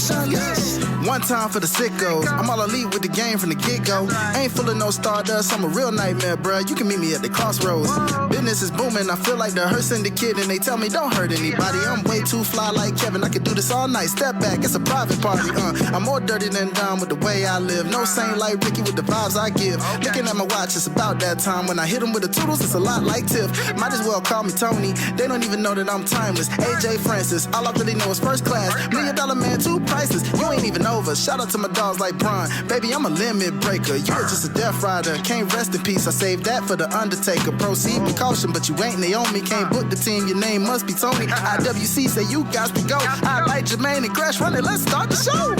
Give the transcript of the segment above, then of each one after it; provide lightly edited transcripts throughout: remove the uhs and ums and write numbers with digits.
One time for the sickos. I'm all elite with the game from the get-go. Ain't full of no stardust, I'm a real nightmare, bruh. You can meet me at the crossroads. Business is booming, I feel like the hearse and the kid, and they tell me don't hurt anybody. I'm way too fly like Kevin, I could do this all night. Step back, it's a private party, I'm more dirty than dumb with the way I live. No saint like Ricky with the vibes I give. Looking at my watch, it's about that time. When I hit him with the toodles, it's a lot like Tiff. Might as well call me Tony. They don't even know that I'm timeless. AJ Francis, all I really know is first class. $1 million man, too priceless. You ain't even over. Shout out to my dogs like Bron. Baby, I'm a limit breaker. You're just a death rider. Can't rest in peace. I saved that for the Undertaker. Proceed with caution, but you ain't Naomi. Can't book the team. Your name must be Tony. IWC say you got to go. I like Jermaine and Gresh. Run it. Let's start the show.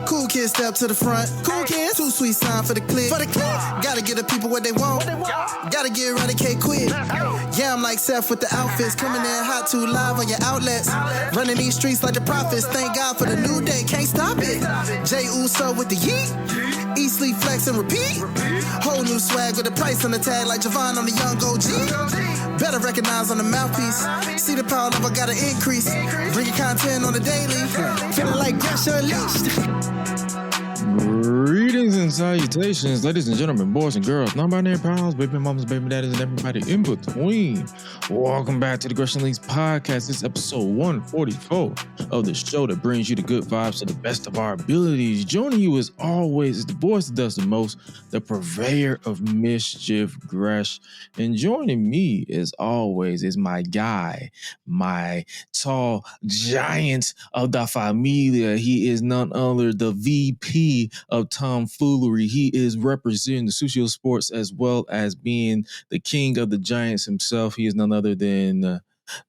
Cool kids step to the front. Cool kids. Too sweet sign for the click. Gotta get the people what they want. Gotta get eradicate quick. Yeah, I'm like Seth with the outfits. Coming in hot too live on your outlets. Running these streets like the prophets. Thank God for the new day. Can't stop it. Jay Uso with the yeet. Eat, sleep, flex, and repeat. Whole new swag with a price on the tag like Javon on the young OG. Better recognize on the mouthpiece. See the power level gotta increase. Bring your content on the daily. Feeling like Gresh unleashed. Greetings and salutations, ladies and gentlemen, boys and girls, non-binary pals, baby mamas, baby daddies, and everybody in between. Welcome back to the Gresh Unleashed podcast. This is episode 144 of the show that brings you the good vibes to the best of our abilities. Joining you as always is the voice that does the most, the purveyor of mischief, Gresh. And joining me as always is my guy, my tall giant of the familia. He is none other the VP of tomfoolery. He is representing the Sucio Sports as well as being the king of the Giants himself. He is none other than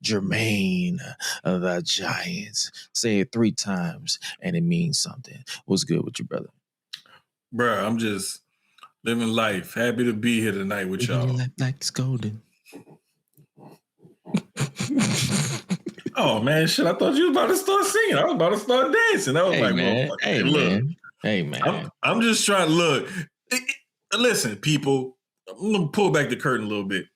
Jermaine the Giants. Say it 3 times and it means something. What's good with you, brother? Bro, I'm just living life. Happy to be here tonight with y'all. Like it's golden. Oh man, shit! I thought you was about to start singing. I was about to start dancing. I was like, man. well, hey, look. man. Hey, man. I'm just trying to look. Listen, people, I'm going to pull back the curtain a little bit.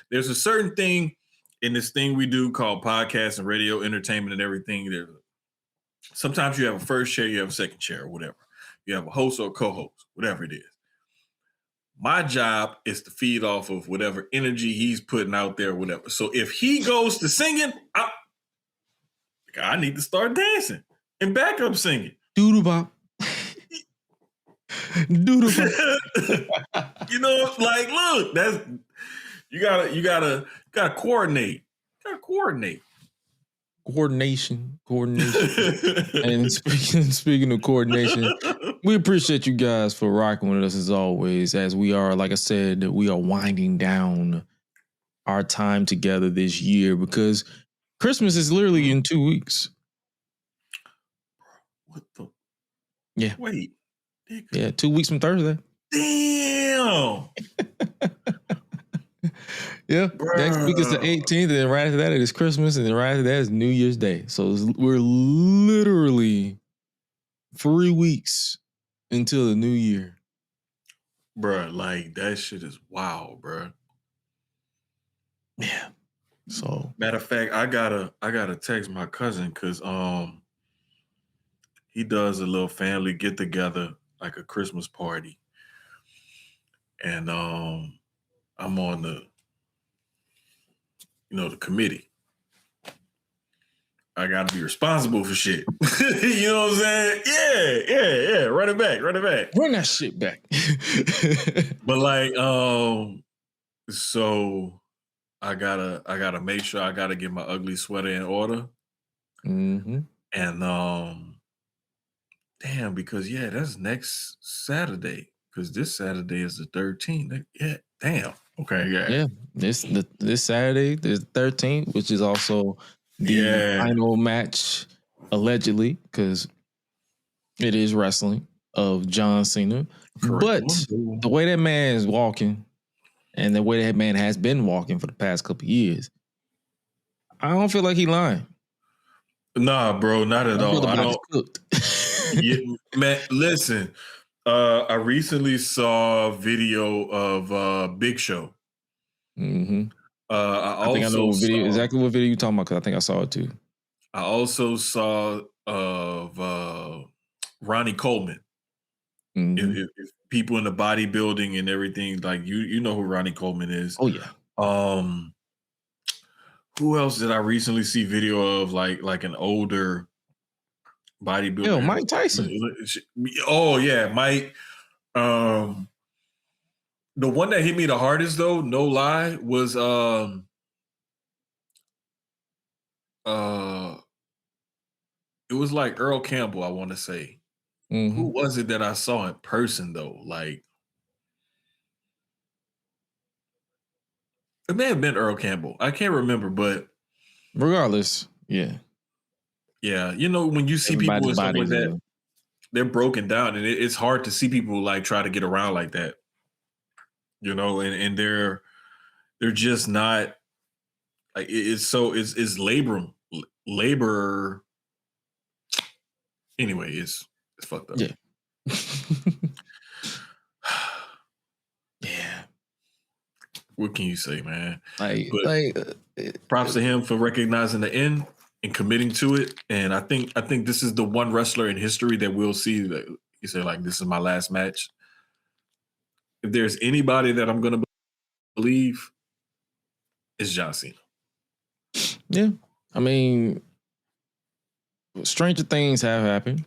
There's a certain thing in this thing we do called podcast and radio entertainment and everything. Sometimes you have a first chair, you have a second chair, or whatever. You have a host or a co-host, whatever it is. My job is to feed off of whatever energy he's putting out there, or whatever. So if he goes to singing, I need to start dancing and back up singing. Doodle bop. Doodle bop. You know, like, look, that's you gotta coordinate. You gotta coordinate. Coordination. And speaking of coordination, we appreciate you guys for rocking with us as always. As we are, like I said, we are winding down our time together this year because Christmas is literally in 2 weeks. What the? Yeah. Wait. Yeah, 2 weeks from Thursday. Damn. Yeah. Bruh. Next week is the 18th, and then right after that it is Christmas, and then right after that is New Year's Day. So we're literally 3 weeks until the new year. Bruh, like that shit is wild, bruh. Yeah. So matter of fact, I gotta text my cousin because he does a little family get together, like a Christmas party. And I'm on the committee. I gotta be responsible for shit. You know what I'm saying? Yeah. Run it back. Run that shit back. But like, so I gotta make sure I gotta get my ugly sweater in order. Mm-hmm. And damn, because that's next Saturday. Because this Saturday is the 13th. Yeah, damn. Okay, yeah. Yeah. This Saturday, the 13th, which is also the final match, allegedly, because it is wrestling, of John Cena. Correct. But the way that man is walking and the way that man has been walking for the past couple of years, I don't feel like he lying. Nah, bro, not at all. I don't. Yeah, man, listen. I recently saw a video of Big Show. Mm-hmm. I think I know exactly what video you're talking about because I think I saw it too. I also saw of Ronnie Coleman. If people in the bodybuilding and everything, like you know who Ronnie Coleman is. Oh yeah. Who else did I recently see video of like an older bodybuilder? Yo, Mike Tyson. Oh yeah, Mike. The one that hit me the hardest though, no lie, was it was like Earl Campbell, I want to say. Who was it that I saw in person though? Like it may have been Earl Campbell. I can't remember, but regardless, yeah. Yeah, you know, when you see people and stuff like that, they're broken down, and it's hard to see people like try to get around like that. You know, and they're just not like it's labor. Anyway, it's fucked up. Yeah. Yeah. What can you say, man? Props to him for recognizing the end and committing to it. And I think this is the one wrestler in history that we'll see that he said, like, this is my last match. If there's anybody that I'm gonna believe, it's John Cena. Yeah. I mean, stranger things have happened.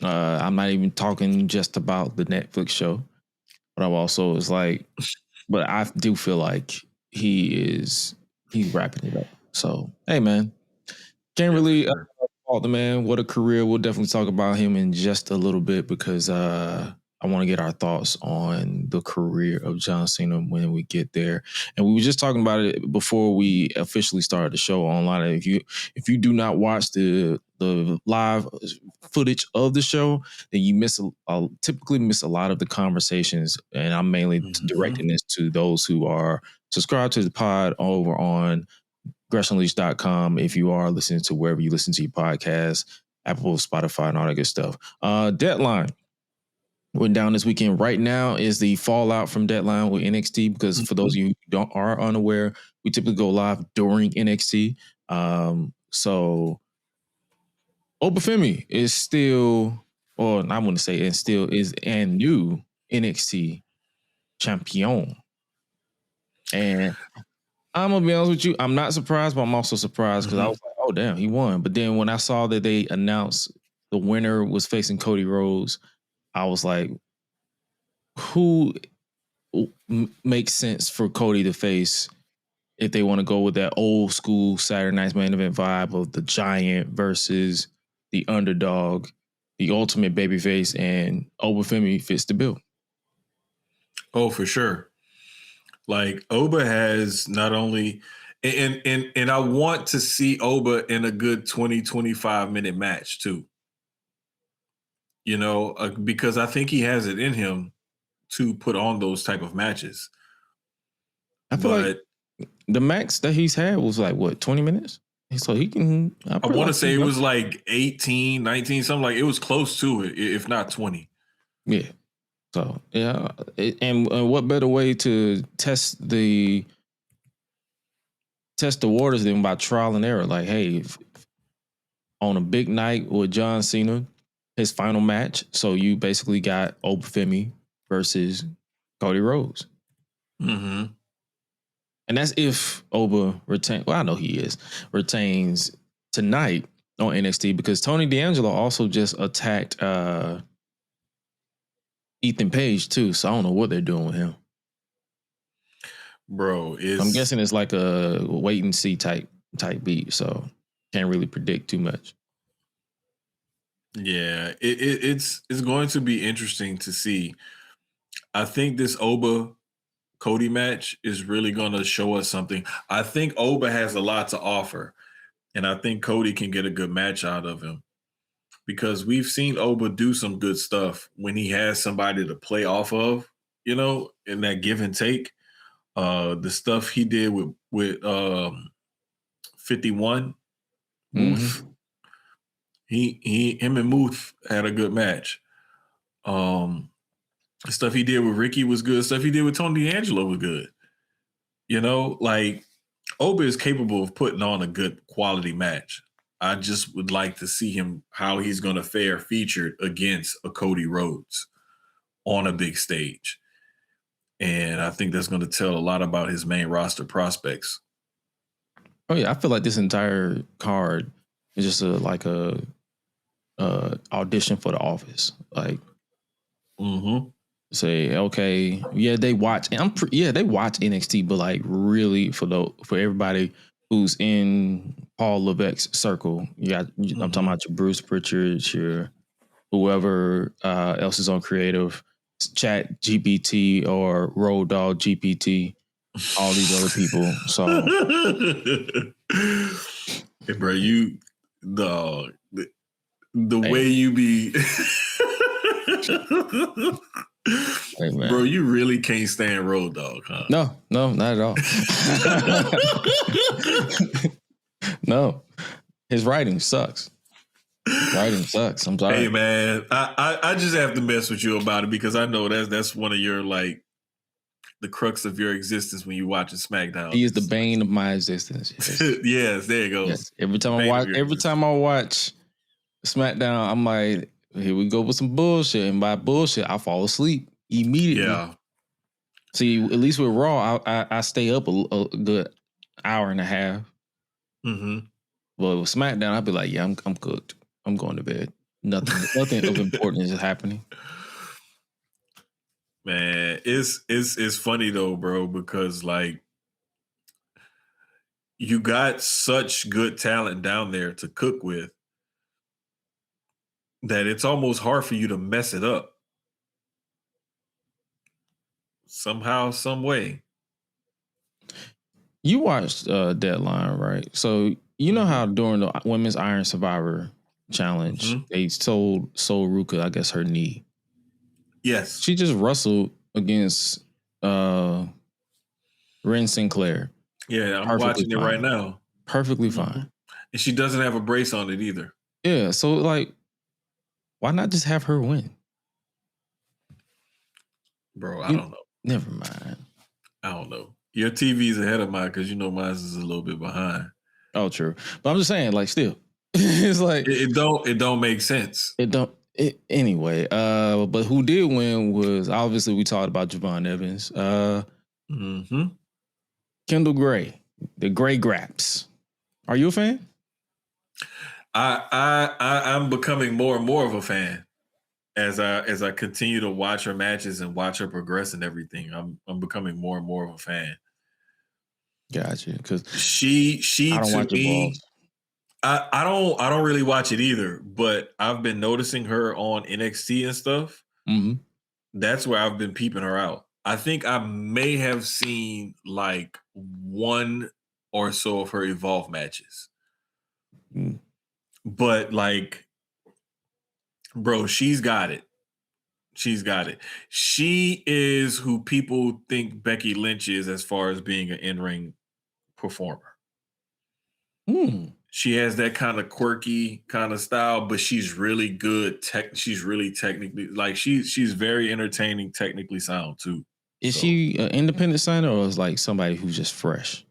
I'm not even talking just about the Netflix show, but I'm also but I do feel like he's wrapping it up. So, hey, man, can't really fault the man. What a career. We'll definitely talk about him in just a little bit because I want to get our thoughts on the career of John Cena when we get there. And we were just talking about it before we officially started the show online. If you do not watch the live footage of the show, then you typically miss a lot of the conversations. And I'm mainly directing this to those who are subscribed to the pod over on GressionLeash.com. If you are listening to wherever you listen to your podcast, Apple, Spotify, and all that good stuff. Deadline went down this weekend. Right now is the fallout from Deadline with NXT, because for those of you who are unaware, we typically go live during NXT. So Obafemi is still, or I wouldn't say it still is, and new NXT champion. And I'm gonna be honest with you, I'm not surprised, but I'm also surprised because I was like, oh damn, he won. But then when I saw that they announced the winner was facing Cody Rhodes, I was like, who makes sense for Cody to face if they want to go with that old school Saturday Night's Main Event vibe of the giant versus the underdog, the ultimate babyface, and Obafemi fits the bill. Oh, for sure. Like Oba has not only and I want to see Oba in a good 20-25 minute match too. You know, because I think he has it in him to put on those type of matches. I feel like the max that he's had was like, what, 20 minutes? So he can... I want to say it was like 18, 19, something like it was close to it, if not 20. Yeah. So, yeah. And what better way to test the waters than by trial and error? Like, hey, on a big night with John Cena, his final match, so you basically got Obafemi versus Cody Rhodes. Mm-hmm. And that's if Oba retains, well, I know he retains tonight on NXT, because Tony D'Angelo also just attacked Ethan Page too. So I don't know what they're doing with him. Bro, I'm guessing it's like a wait and see type beat. So can't really predict too much. Yeah, it's going to be interesting to see. I think this Oba Cody match is really going to show us something. I think Oba has a lot to offer, and I think Cody can get a good match out of him, because we've seen Oba do some good stuff when he has somebody to play off of, you know, in that give and take. The stuff he did with 51 Muth. Him and Muth had a good match. The stuff he did with Ricky was good. Stuff he did with Tony D'Angelo was good. You know, like Oba is capable of putting on a good quality match. I just would like to see him how he's going to fare featured against a Cody Rhodes on a big stage. And I think that's going to tell a lot about his main roster prospects. Oh yeah, I feel like this entire card is just a audition for The Office. Like, say, okay, yeah, they watch. And they watch NXT, but like really for everybody who's in Paul Levesque's circle, I'm talking about your Bruce Pritchard, your whoever else is on creative, Chat GPT or Road Dog GPT, all these other people. So, hey, bro, you the way you be, hey, man. Bro, you really can't stand Road Dog, huh? No, not at all. No, his writing sucks. I'm sorry. Hey man, I just have to mess with you about it because I know that's one of your like the crux of your existence when you watch SmackDown. He is the bane of my existence. Yes, yes, there you go. Yes. Every time I watch SmackDown, I'm like, here we go with some bullshit, and by bullshit, I fall asleep immediately. Yeah. See, at least with Raw, I stay up a good hour and a half. Mm-hmm. But with SmackDown, I'd be like, yeah, I'm cooked. I'm going to bed. Nothing of importance is happening. Man, it's funny though, bro, because like you got such good talent down there to cook with that it's almost hard for you to mess it up. Somehow, some way. You watched Deadline, right? So you know how during the Women's Iron Survivor Challenge, they sold Ruka, I guess, her knee. Yes. She just wrestled against Ren Sinclair. Yeah, I'm watching it right now. Perfectly fine. And she doesn't have a brace on it either. Yeah, so like, why not just have her win? Bro, I don't know. Never mind. I don't know. Your TV's ahead of mine because you know mine is a little bit behind. Oh, true. But I'm just saying, like, still, it's like it don't make sense. Anyway. But who did win was obviously we talked about Javon Evans. Kendall Gray, the Gray Graps. Are you a fan? I'm becoming more and more of a fan as I continue to watch her matches and watch her progress and everything. I'm becoming more and more of a fan. Gotcha. Because she I don't to watch me, I don't really watch it either, but I've been noticing her on NXT and stuff. Mm-hmm. That's where I've been peeping her out. I think I may have seen like one or so of her Evolve matches. But like, bro, she's got it. She's got it. She is who people think Becky Lynch is as far as being an in-ring performer. She has that kind of quirky kind of style, but she's really good. She's really technically, like she's very entertaining, technically sound too. Is she an independent signer or is like somebody who's just fresh?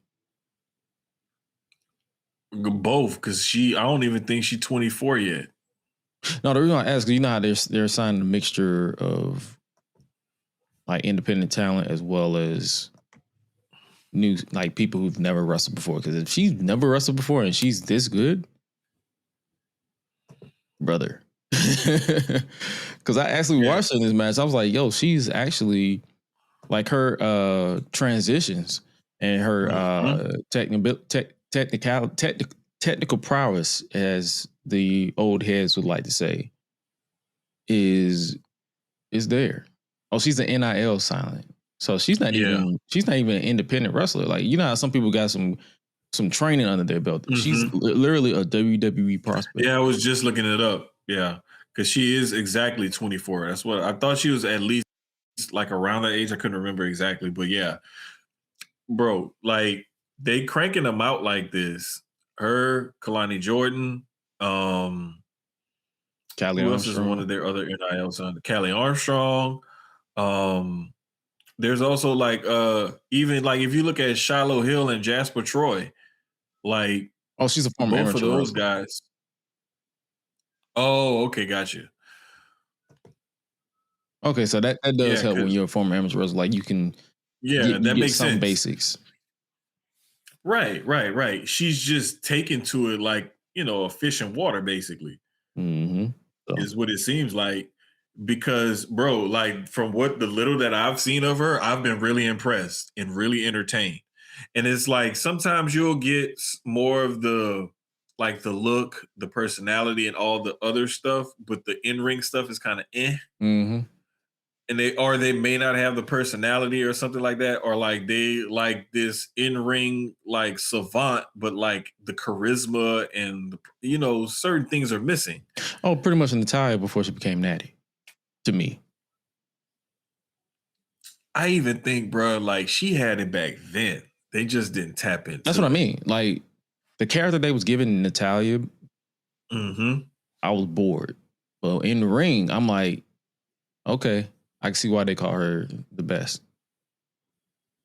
Both, because I don't even think she's 24 yet. No, the reason I ask, you know how they're signing a mixture of like independent talent as well as new, like people who've never wrestled before. Because if she's never wrestled before and she's this good, brother. Because I actually watched her in this match, I was like, yo, she's actually like her transitions and her technical prowess, as the old heads would like to say, is there. Oh, she's an NIL silent. So she's not even an independent wrestler. Like, you know how some people got some training under their belt. She's literally a WWE prospect. Yeah, I was just looking it up. Yeah, because she is exactly 24. That's what I thought. She was at least like around that age. I couldn't remember exactly, but yeah, bro, like they cranking them out like this. Her, Kalani Jordan, Callie who else Armstrong. is one of their other NIL sons? Callie Armstrong. There's also like even like if you look at Shiloh Hill and Jasper Troy, like Oh, she's a former Both amateur of those wrestler. guys. Oh, okay, gotcha. Okay, so that does Yeah, help when because you're a former amateur wrestler. Like you can yeah, that get makes some sense. basics. Right. She's just taken to it like, a fish in water, basically, Mm-hmm. So, is what it seems like. Because, bro, like from what the little that I've seen of her, I've been really impressed and really entertained. And it's like sometimes you'll get more of the like the look, the personality, and all the other stuff, but the in-ring stuff is kind of mm-hmm. and they may not have the personality or something like that, or like they like this in-ring like savant, but like the charisma and certain things are missing. Oh, pretty much Natalia before she became Natty. To me, I even think, bro, like she had it back then. They just didn't tap into that's what I it. mean. Like the character they was giving Natalia, Mm-hmm. I was bored. Well, in the ring, I'm like, okay, I can see why they call her the best.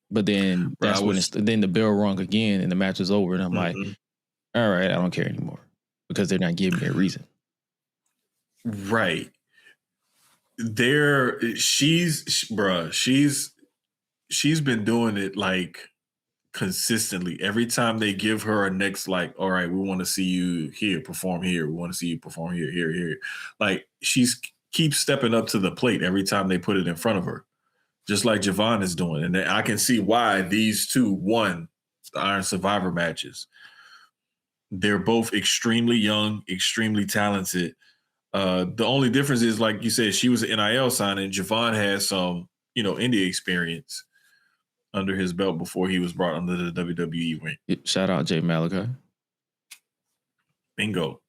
But then Bro, that's when then the bell rung again and the match is over, and I'm like, mm-hmm. all right, I don't care anymore because they're not giving me a reason. Right. She's been doing it like consistently. Every time they give her a next, like, all right, we want to see you here, perform here. We want to see you perform here. Like she's keeps stepping up to the plate every time they put it in front of her, just like Javon is doing. And I can see why these two won the Iron Survivor matches. They're both extremely young, extremely talented. The only difference is, like you said, she was an NIL signing. Javon has some, indie experience under his belt before he was brought under the WWE ring. Shout out Jay Malachi. Bingo.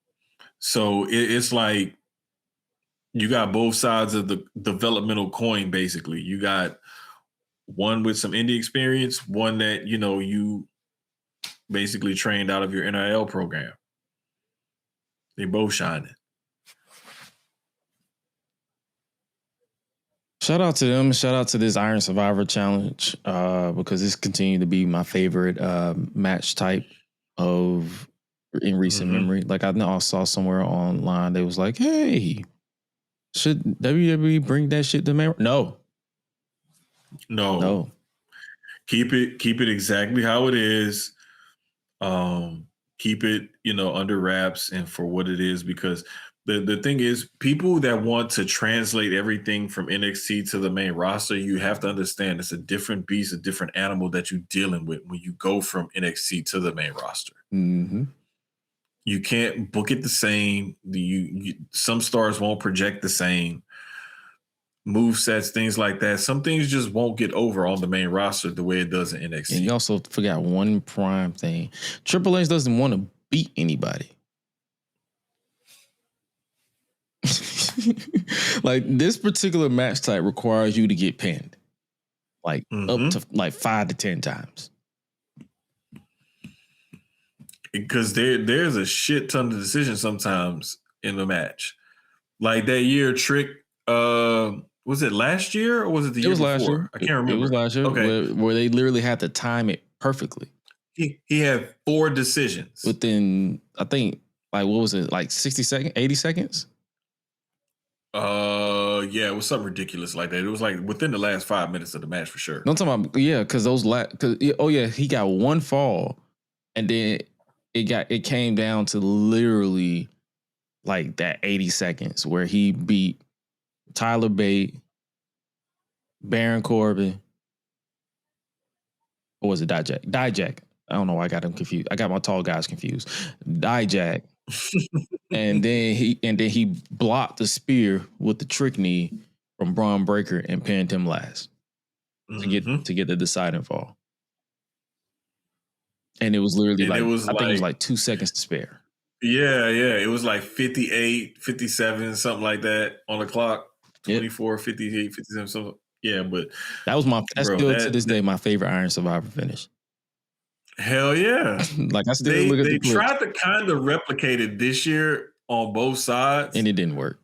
So it's like you got both sides of the developmental coin, basically. You got one with some indie experience, one that, you basically trained out of your NIL program. They both shining. Shout out to them. Shout out to this Iron Survivor Challenge because this continued to be my favorite match type of in recent memory. Like I know I saw somewhere online they was like, "Hey, should WWE bring that shit to main?" No. Keep it exactly how it is. Keep it, under wraps and for what it is, because the thing is, people that want to translate everything from NXT to the main roster, you have to understand it's a different beast, a different animal that you're dealing with when you go from NXT to the main roster. Mm-hmm. You can't book it the same. Some stars won't project the same. Move sets, things like that. Some things just won't get over on the main roster the way it does in NXT. And you also forgot one prime thing. Triple H doesn't want to beat anybody. Like this particular match type requires you to get pinned. Like up to like 5 to 10 times. Because there's a shit ton of decisions sometimes in the match. Like that year Trick, was it last year or was it the year before? Last year. I can't remember. It was last year. Okay. Where they literally had to time it perfectly. He had 4 decisions. Within, I think, like, what was it? Like 60 seconds, 80 seconds? Yeah, it was something ridiculous like that. It was like within the last 5 minutes of the match for sure. No, I'm talking about, yeah, because he got one fall and then it came down to literally like that 80 seconds where he beat Tyler Bate, Baron Corbin, or was it Dijak? Dijak. I don't know why I got him confused. I got my tall guys confused. Dijak. and then he blocked the spear with the trick knee from Bron Breakker and pinned him last to get the deciding fall. And it was literally I think it was like 2 seconds to spare. Yeah. It was like 58, 57, something like that on the clock. 24, 58, 57, something. Yeah, but that's still to this day my favorite Iron Survivor finish. Hell yeah. Like I still look at the clips. They tried to kind of replicate it this year on both sides. And it didn't work.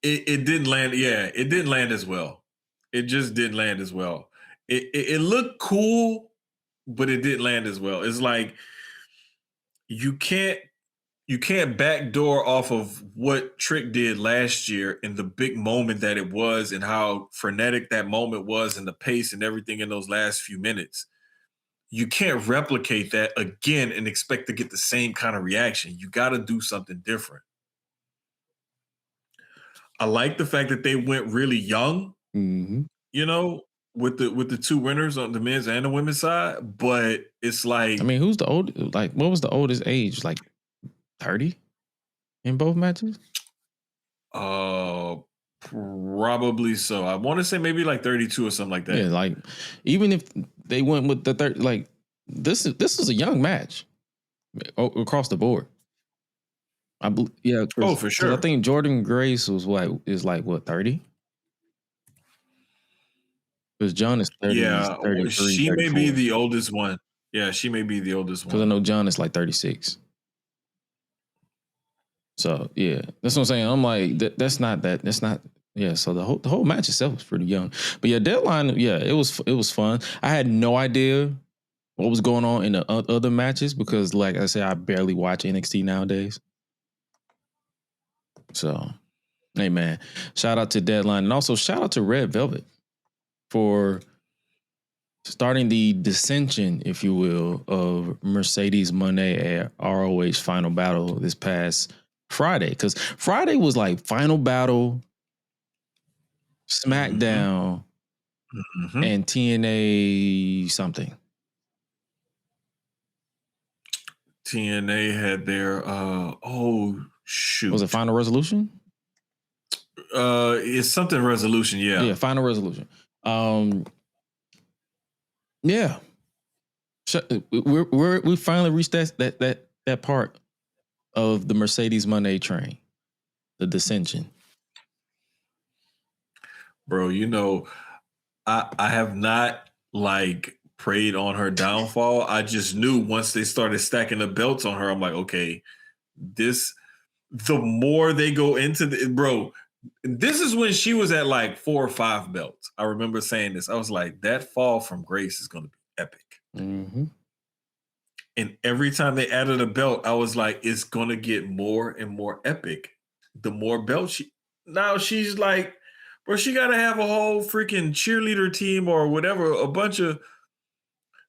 It didn't land. Yeah, it didn't land as well. It just didn't land as well. It looked cool, but it didn't land as well. It's like you can't backdoor off of what Trick did last year and the big moment that it was and how frenetic that moment was and the pace and everything in those last few minutes. You can't replicate that again and expect to get the same kind of reaction. You got to do something different. I like the fact that they went really young, you know, with the two winners on the men's and the women's side. But it's like, I mean, who's the old? Like, what was the oldest age? Like 30 in both matches? Probably so. I want to say maybe like 32 or something like that. Yeah, like even if they went with the 30, like this is a young match across the board. Oh, for sure. I think Jordan Grace is what 30? Because John is 30. Yeah, 33, she 34. may be the oldest one. Yeah, she may be the oldest one. Because I know John is like 36. So yeah, that's what I'm saying. I'm like, that's not. Yeah. So the whole match itself was pretty young. But yeah, Deadline. Yeah, it was fun. I had no idea what was going on in the other matches because, like I said, I barely watch NXT nowadays. So, hey man, shout out to Deadline and also shout out to Red Velvet for starting the dissension, if you will, of Mercedes Moné at ROH Final Battle this past Friday. Because Friday was like Final Battle, SmackDown, and TNA something. TNA had their shoot. Was it Final Resolution? It's something Resolution, yeah. Yeah, Final Resolution. Yeah. We finally reached that part of the Mercedes Moné train, the dissension. Bro, you know, I have not like preyed on her downfall. I just knew once they started stacking the belts on her, I'm like, okay, the more they go into bro, this is when she was at like 4 or 5 belts. I remember saying this. I was like, that fall from grace is going to be epic. Mm-hmm. And every time they added a belt, I was like, it's going to get more and more epic. The more belts she's like, bro, she got to have a whole freaking cheerleader team or whatever, a bunch of.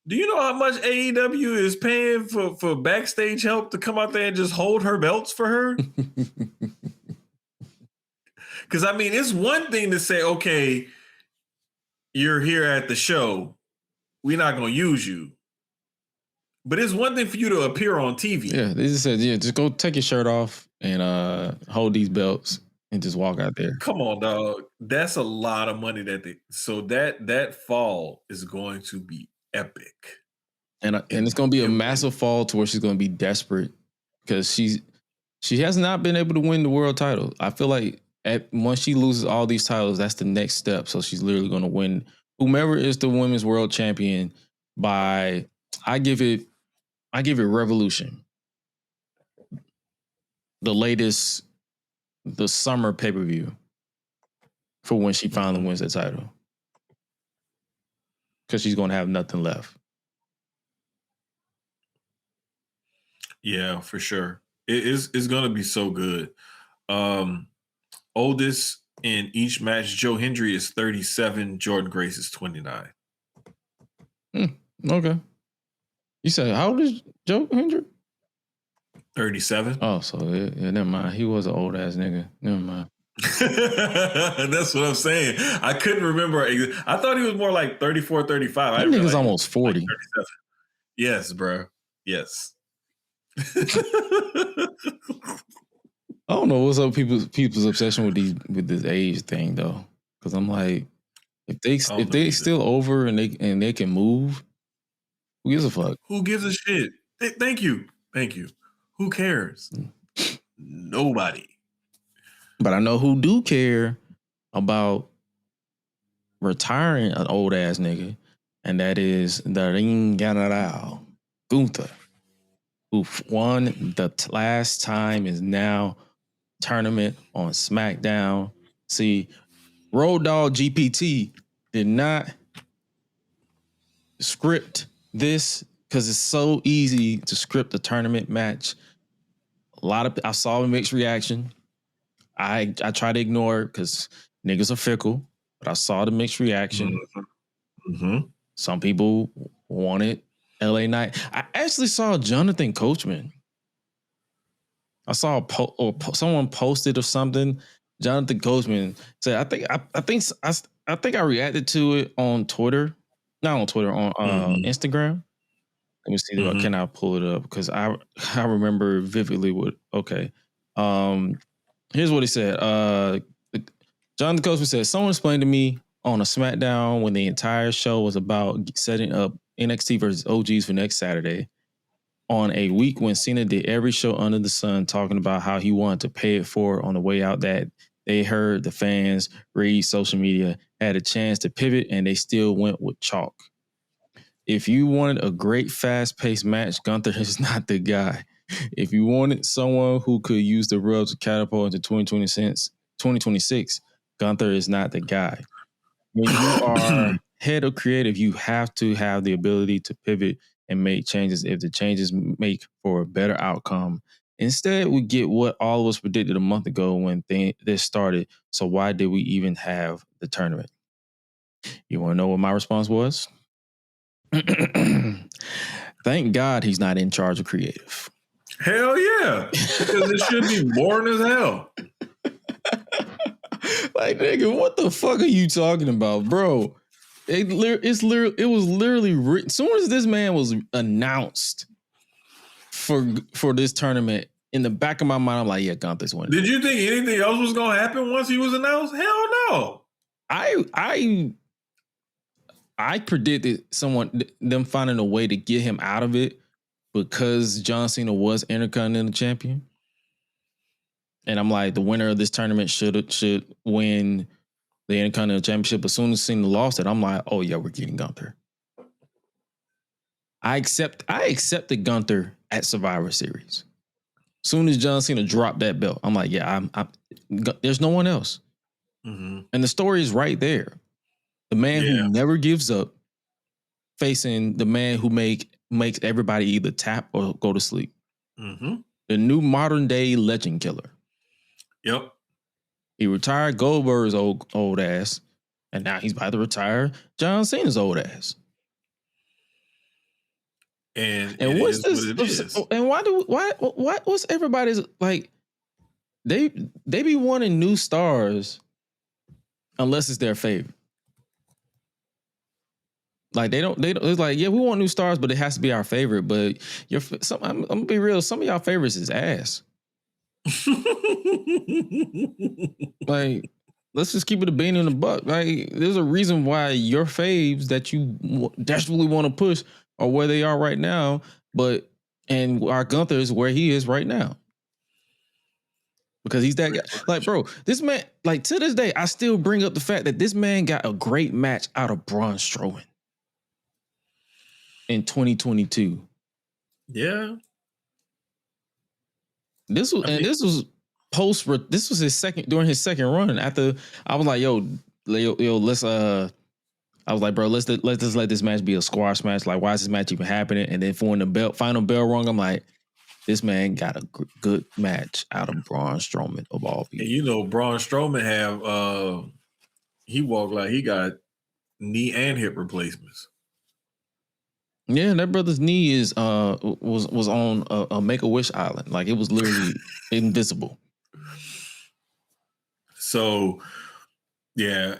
Do you know how much AEW is paying for backstage help to come out there and just hold her belts for her? Because, I mean, it's one thing to say, okay, you're here at the show. We're not going to use you. But it's one thing for you to appear on TV. Yeah, they just said, just go take your shirt off and hold these belts and just walk out there. Come on, dog. That's a lot of money so that fall is going to be epic. And it's going to be a massive fall to where she's going to be desperate because she has not been able to win the world title. I feel like once she loses all these titles, that's the next step. So she's literally going to win whomever is the women's world champion by, I give it Revolution. The summer pay-per-view for when she finally wins the title. Because she's going to have nothing left. Yeah, for sure. It's going to be so good. Oldest in each match, Joe Hendry is 37. Jordan Grace is 29. Okay. You said, how old is Joe Hendry? 37. Oh, so yeah, never mind. He was an old ass nigga. Never mind. That's what I'm saying. I couldn't remember. I thought he was more like 34, 35. That nigga's almost 40. Like 37. Yes, bro. Yes. I don't know what's up people's obsession with this age thing though, because I'm like, if they still over and they can move, who gives a fuck? Who gives a shit? Thank you. Who cares? Nobody. But I know who do care about retiring an old ass nigga, and that is the Ring General, Gunther, who won the last time, is now tournament on SmackDown. See, Road Dogg GPT did not script this because it's so easy to script a tournament match. I saw a mixed reaction. I try to ignore it because niggas are fickle, but I saw the mixed reaction. Mm-hmm. Some people wanted LA Knight. I actually saw Jonathan Coachman. I saw someone posted or something. Jonathan Coachman said, I think I reacted to it on Twitter. Not on Twitter, on Instagram. Let me see. Can I pull it up? Because I remember vividly what. Okay. Here's what he said. Jonathan Coachman said, someone explained to me on a SmackDown when the entire show was about setting up NXT versus OGs for next Saturday, on a week when Cena did every show under the sun, talking about how he wanted to pay it forward on the way out, that they heard the fans, read social media, had a chance to pivot, and they still went with chalk. If you wanted a great fast-paced match, Gunther is not the guy. If you wanted someone who could use the rub to catapult into 2026, Gunther is not the guy. When you are head of creative, you have to have the ability to pivot and make changes if the changes make for a better outcome. Instead, we get what all of us predicted a month ago when this started. So why did we even have the tournament? You want to know what my response was? Thank God he's not in charge of creative. Hell yeah. Because it should be boring as hell. Like, nigga, what the fuck are you talking about, bro? It was literally written. As soon as this man was announced for this tournament, in the back of my mind, I'm like, yeah, Gunther's winning. Did you think anything else was gonna happen once he was announced? Hell no. I predicted them finding a way to get him out of it because John Cena was Intercontinental Champion. And I'm like, the winner of this tournament should win the Intercontinental Championship. As soon as Cena lost it, I'm like, oh yeah, we're getting Gunther. I accepted Gunther at Survivor Series. As soon as John Cena dropped that belt, I'm like, yeah, there's no one else. Mm-hmm. And the story is right there. The man who never gives up, facing the man who makes everybody either tap or go to sleep. Mm-hmm. The new modern day legend killer. Yep. He retired Goldberg's old ass, and now he's about to retire John Cena's old ass. And what's this? And what's everybody's like? They be wanting new stars unless it's their favorite. Like they don't. It's like, yeah, we want new stars, but it has to be our favorite. But I'm gonna be real. Some of y'all favorites is ass. Like, let's just keep it a bean in the buck. Like, there's a reason why your faves that you desperately want to push are where they are right now. And our Gunther is where he is right now. Because he's that guy. Like, bro, this man, like, to this day, I still bring up the fact that this man got a great match out of Braun Strowman in 2022. Yeah. This was his during his second run. After I was like, yo, let's I was like, bro, let's just let this match be a squash match. Like, why is this match even happening? And then for when the final bell rung, I'm like, this man got a good match out of Braun Strowman of all people. And you know, Braun Strowman he walked like he got knee and hip replacements. Yeah, that brother's knee was on a Make-A-Wish island. Like, it was literally invisible. So, yeah,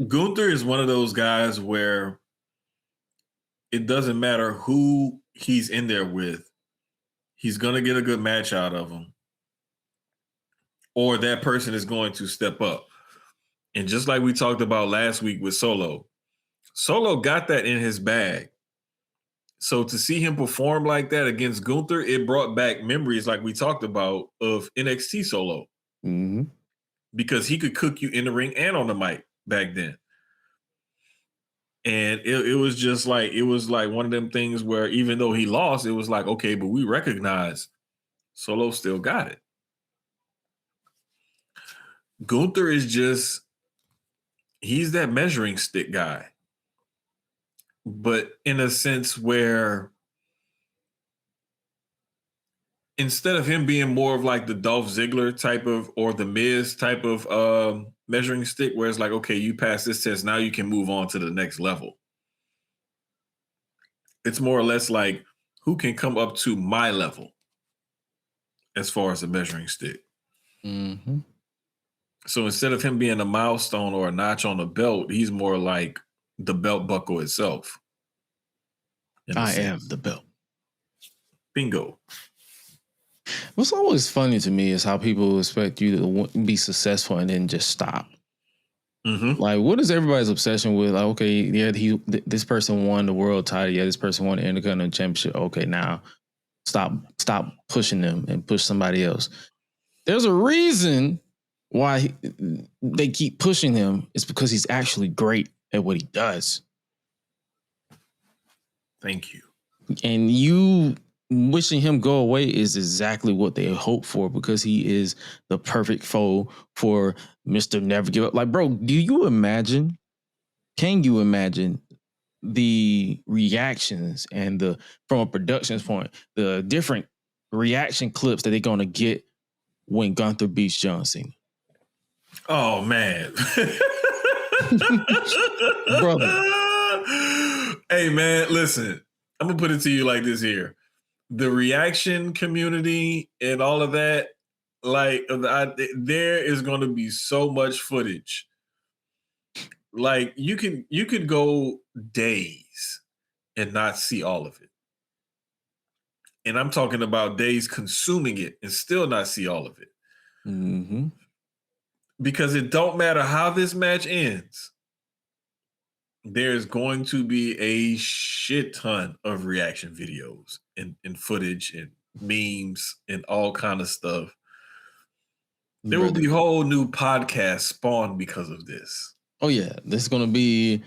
Gunther is one of those guys where it doesn't matter who he's in there with. He's going to get a good match out of him. Or that person is going to step up. And just like we talked about last week with Solo got that in his bag. So to see him perform like that against Gunther, it brought back memories like we talked about of NXT Solo. Mm-hmm. Because he could cook you in the ring and on the mic back then. And it was just like, it was like one of them things where even though he lost, it was like, okay, but we recognize Solo still got it. Gunther is just, he's that measuring stick guy. but in a sense where instead of him being more of like the Dolph Ziggler type of or the Miz type of measuring stick, where it's like, okay, you pass this test, now you can move on to the next level. It's more or less like who can come up to my level as far as a measuring stick. Mm-hmm. So instead of him being a milestone or a notch on the belt, he's more like the belt buckle itself. I am the belt. Bingo. What's always funny to me is how people expect you to be successful and then just stop. Mm-hmm. Like, what is everybody's obsession with? Like, okay, yeah, this person won the world title. Yeah, this person won the Intercontinental Championship. Okay, now stop pushing them and push somebody else. There's a reason why they keep pushing him. It's because he's actually great at what he does. Thank you. And you wishing him go away is exactly what they hope for, because he is the perfect foe for Mr. Never Give Up. Like, bro, can you imagine the reactions and from a production point, the different reaction clips that they're going to get when Gunther beats John Cena? Oh, man. Brother. Hey, man, listen. I'm going to put it to you like this here. The reaction community and all of that, like, there is going to be so much footage. Like, you could go days and not see all of it. And I'm talking about days consuming it and still not see all of it. Mm-hmm. Because it don't matter how this match ends, there's going to be a shit ton of reaction videos and footage and memes and all kind of stuff. There will be whole new podcasts spawned because of this. Oh yeah, this is gonna be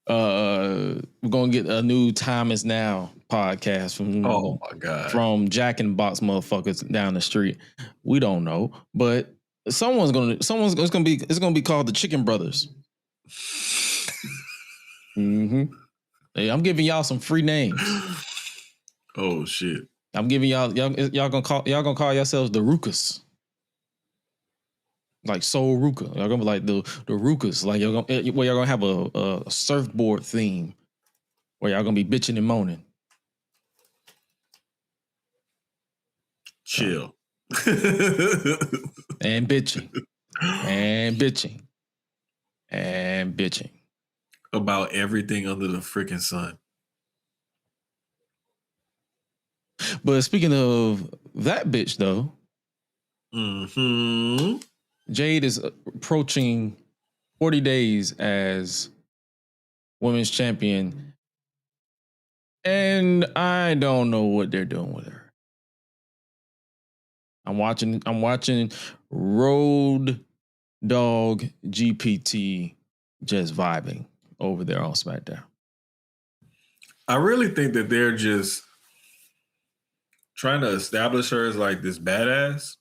we're gonna get a new Time Is Now podcast from Jack in the Box motherfuckers down the street. We don't know, but it's gonna be called the Chicken Brothers. Mm-hmm. Hey, I'm giving y'all some free names. Oh shit! I'm giving y'all gonna call yourselves the Rukas. Like Soul Ruka. Y'all gonna be like the Rukas. Like y'all gonna have a surfboard theme where y'all gonna be bitching and moaning. Chill. And bitching. And bitching. And bitching. About everything under the freaking sun. But speaking of that bitch though, mm-hmm. Jade is approaching 40 days as women's champion. And I don't know what they're doing with her. I'm watching Road Dog GPT just vibing over there on SmackDown. I really think that they're just trying to establish her as like this badass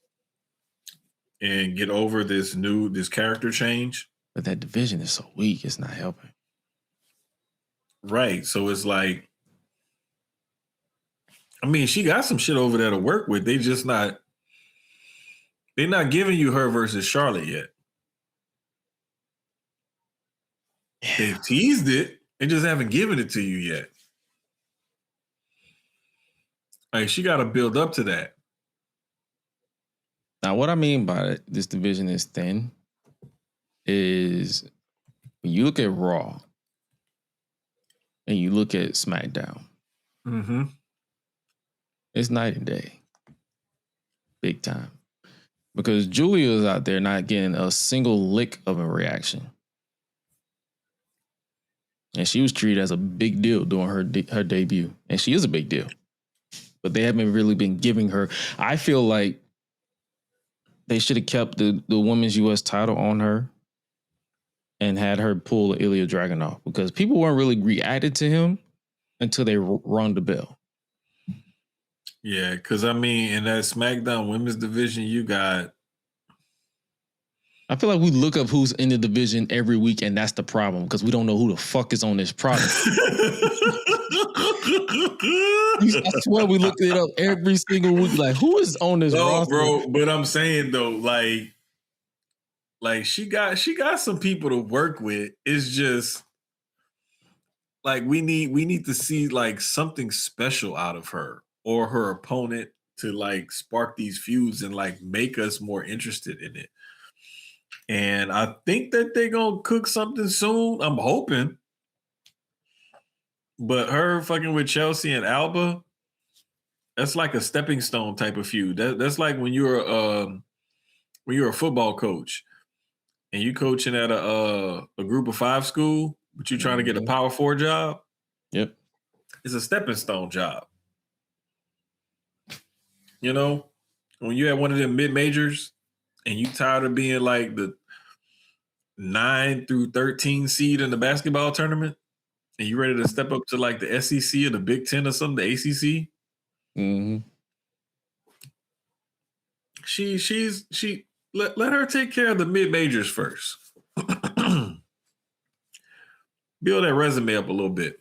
and get over this character change. But that division is so weak, it's not helping. Right. So it's like, I mean, she got some shit over there to work with. They're not giving you her versus Charlotte yet. Yeah. They've teased it. They just haven't given it to you yet. Like, she got to build up to that. Now, what I mean by this division is thin is when you look at Raw and you look at SmackDown, it's night and day. Big time. Because Julia is out there not getting a single lick of a reaction. And she was treated as a big deal during her debut. And she is a big deal. But they haven't really been giving her. I feel like they should have kept the women's U.S. title on her and had her pull Ilya Dragunov, because people weren't really reacted to him until they rung the bell. Yeah, because I mean, in that SmackDown women's division, you got I feel like we look up who's in the division every week, and that's the problem because we don't know who the fuck is on this product. I swear we look it up every single week. Like, who is on this roster? Bro, but I'm saying though, like she got some people to work with. It's just like we need to see like something special out of her or her opponent to like spark these feuds and like make us more interested in it. And I think that they're gonna cook something soon. I'm hoping. But her fucking with Chelsea and Alba, that's like a stepping stone type of feud. That's like when you're a football coach and you coaching at a group of 5 school, but you're trying to get a Power 4 job. Yep. It's a stepping stone job. You know, when you have one of them mid-majors and you tired of being like the 9 through 13 seed in the basketball tournament and you ready to step up to like the SEC or the Big Ten or something, the ACC. Mm-hmm. She let her take care of the mid-majors first. Build that resume up a little bit.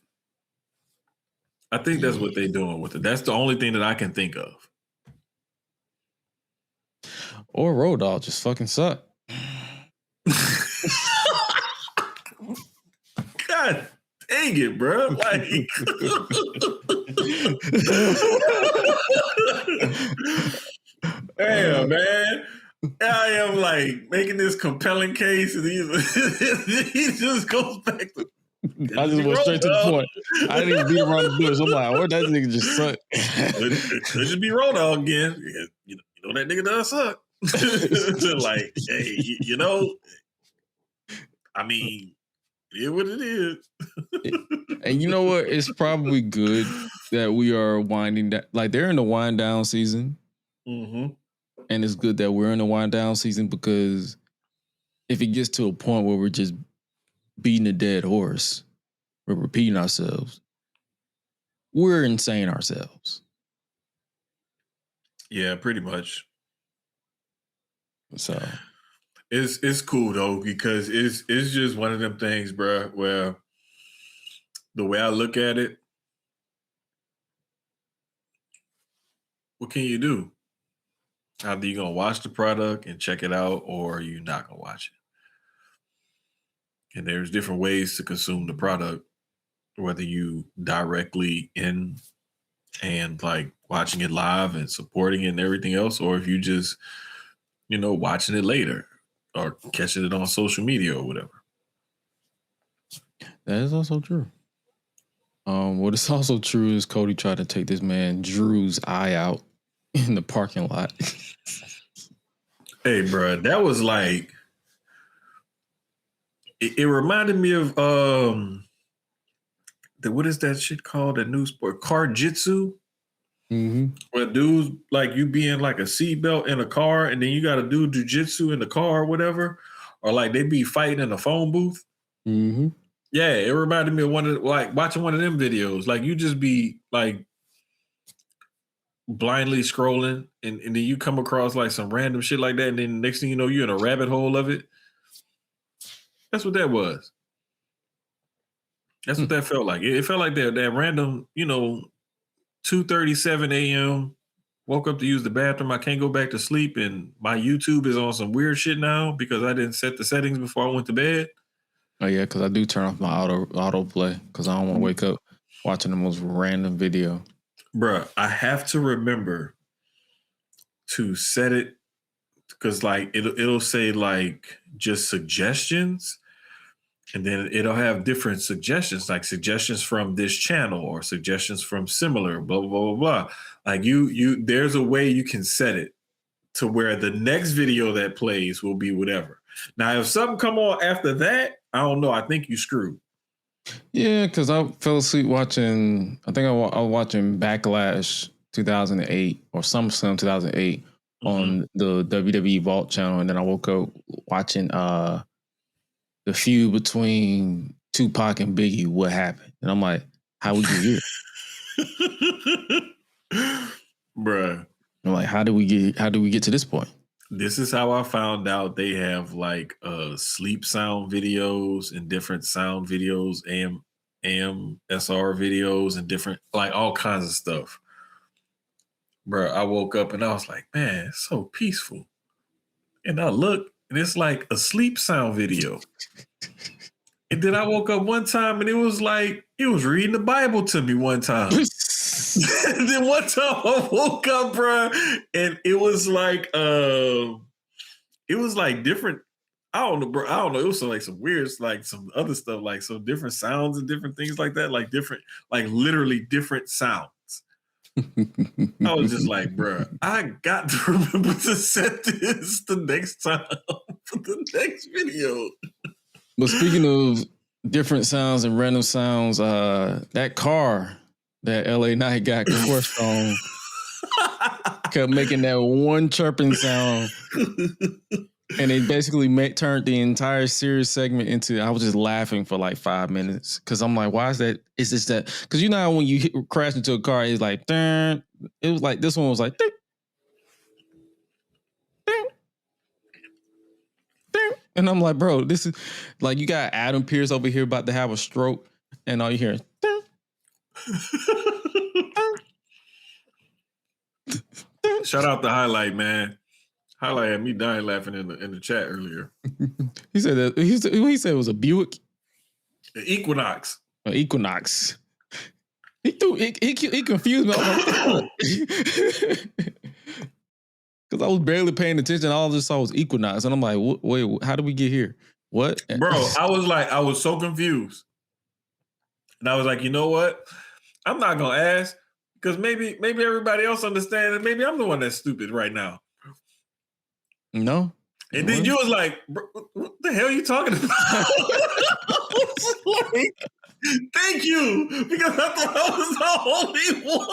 I think that's what they're doing with it. That's the only thing that I can think of. Or Road Dogg just fucking suck. God dang it, bro. Like, damn, man. I am like making this compelling case, and he just goes back to. I just went straight to the point. I didn't even beat around the bush. I'm like, what, that nigga just suck. Could just be Road Dogg again. You know that nigga does suck. Like, hey, you know, I mean, it what it is. And you know what? It's probably good that we are winding down. Like, they're in the wind down season. Mm-hmm. And it's good that we're in the wind down season because if it gets to a point where we're just beating a dead horse, we're repeating ourselves, we're insane ourselves. Yeah, pretty much. So it's cool though because it's just one of them things, bro, where the way I look at it, what can you do? Either you're gonna watch the product and check it out, or you're not gonna watch it. And there's different ways to consume the product, whether you directly in and like watching it live and supporting it and everything else, or if you just, you know, watching it later or catching it on social media or whatever. that is also true. What is also true is Cody tried to take this man Drew's eye out in the parking lot. Hey, bro, that was like it reminded me of what is that shit called? That new sport, car jitsu. Mm-hmm. Where dudes like you be in like a seatbelt in a car, and then you got to do jujitsu in the car or whatever, or like they be fighting in a phone booth. Mm-hmm. Yeah, it reminded me of one of like watching one of them videos. Like you just be like blindly scrolling, and then you come across like some random shit like that, and then the next thing you know, you're in a rabbit hole of it. That's what that was. That's what that felt like. It felt like that random, you know, 2:37 a.m. Woke up to use the bathroom. I can't go back to sleep, and my YouTube is on some weird shit now because I didn't set the settings before I went to bed. Oh yeah, because I do turn off my auto play because I don't want to wake up watching the most random video. Bruh, I have to remember to set it because like it'll say like just suggestions. And then it'll have different suggestions, like suggestions from this channel or suggestions from similar, blah, blah, blah, blah. Like there's a way you can set it to where the next video that plays will be whatever. Now, if something come on after that, I don't know. I think you screwed. Yeah, because I fell asleep watching, I think I was watching Backlash 2008 or SummerSlam 2008 on the WWE Vault channel. And then I woke up watching the feud between Tupac and Biggie, what happened? And I'm like, how we get here? Bruh. I'm like, how do we get to this point? This is how I found out they have like sleep sound videos and different sound videos, AMSR videos and different like all kinds of stuff. Bro, I woke up and I was like, man, it's so peaceful. And I look and it's like a sleep sound video. And then I woke up one time and it was like, it was reading the Bible to me one time. And then one time I woke up, bro, and it was like different. I don't know, bro. I don't know. It was like some weird, like some other stuff, like some different sounds and different things like that, like different, like literally different sounds. I was just like, bro, I got to remember to set this the next time for the next video. But speaking of different sounds and random sounds, that car that LA Knight got crushed on kept making that one chirping sound. And it basically turned the entire series segment into, I was just laughing for like 5 minutes. Cause I'm like, why is that? Is this that? Cause you know how when you crash into a car, it's like, dun. It was like, this one was like, dun, dun, dun. And I'm like, bro, this is like, you got Adam Pearce over here about to have a stroke. And all you hear is, dun, dun, dun. Shout out the highlight, man. Highlight had me dying laughing in the chat earlier. He said that he said it was a Buick. The Equinox. Equinox. He confused me. Because I was barely paying attention. All I just saw was Equinox. And I'm like, wait, how did we get here? What? Bro, I was so confused. And I was like, you know what? I'm not gonna ask because maybe everybody else understands, and maybe I'm the one that's stupid right now. No. And then you was like, what the hell are you talking about? I was like, thank you, because I thought I was the only one.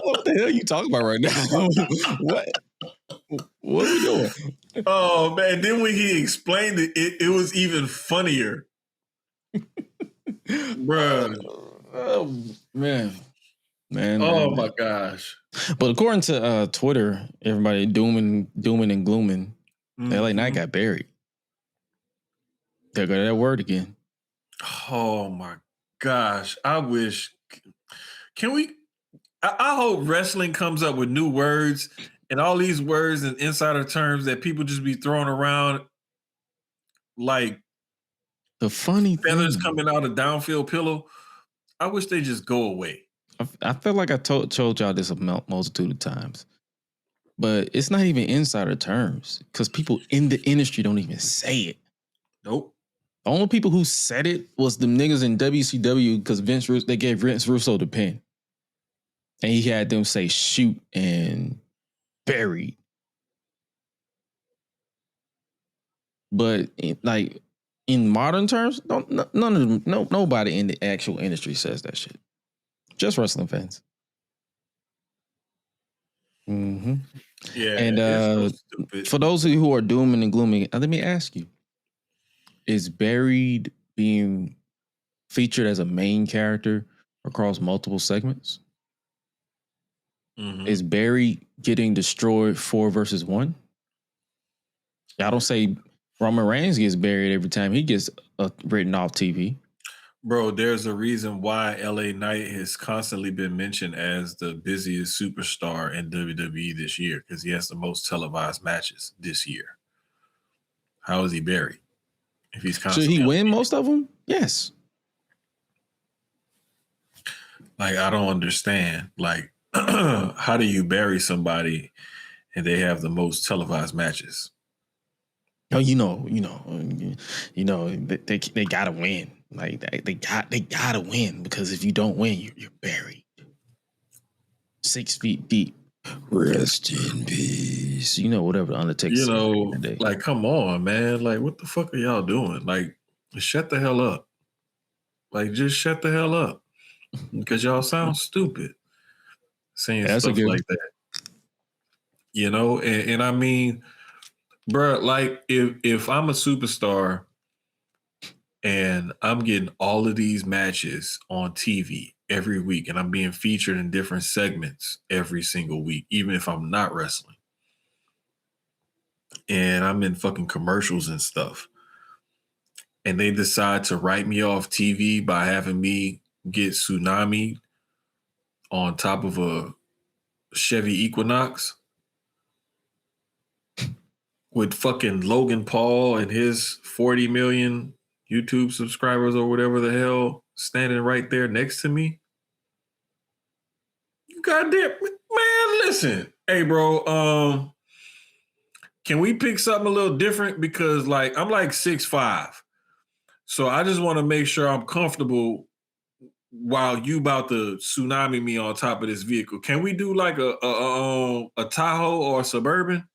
What the hell are you talking about right now? What are we doing? Oh, man. Then when he explained it was even funnier. Bruh. Oh, man. Oh, my gosh. But according to Twitter, everybody dooming and glooming. Mm-hmm. LA Knight got buried. There go that word again. Oh my gosh. I wish. Can we? I hope wrestling comes up with new words and all these words and insider terms that people just be throwing around like the funny feathers thing, coming out of downfield pillow. I wish they just go away. I feel like I told y'all this a multitude of times. But it's not even insider terms because people in the industry don't even say it. Nope. The only people who said it was the niggas in WCW because they gave Vince Russo the pen. And he had them say shoot and buried. But in modern terms, nobody in the actual industry says that shit. Just wrestling fans. Mm-hmm. Yeah. And so for those of you who are dooming and glooming, let me ask you: is Buried being featured as a main character across multiple segments? Mm-hmm. Is Buried getting destroyed 4 versus 1? I don't say Roman Reigns gets buried every time he gets written off TV. Bro, there's a reason why LA Knight has constantly been mentioned as the busiest superstar in WWE this year because he has the most televised matches this year. How is he buried? If he's constantly should he win most of them? Yes. Like, I don't understand. Like, how do you bury somebody and they have the most televised matches? Oh, they gotta win. Like they gotta win because if you don't win, you're buried 6 feet deep. Rest in peace. Whatever the Undertaker. Like, come on, man. Like, what the fuck are y'all doing? Like, shut the hell up. Like, just shut the hell up because y'all sound stupid saying stuff like that. And I mean, bro, like if I'm a superstar and I'm getting all of these matches on TV every week and I'm being featured in different segments every single week, even if I'm not wrestling. and I'm in fucking commercials and stuff. And they decide to write me off TV by having me get tsunami on top of a Chevy Equinox with fucking Logan Paul and his 40 million YouTube subscribers or whatever the hell standing right there next to me. You goddamn man, listen. Hey, bro, can we pick something a little different? Because like I'm like 6'5". So I just want to make sure I'm comfortable while you about to tsunami me on top of this vehicle. Can we do like a Tahoe or a Suburban?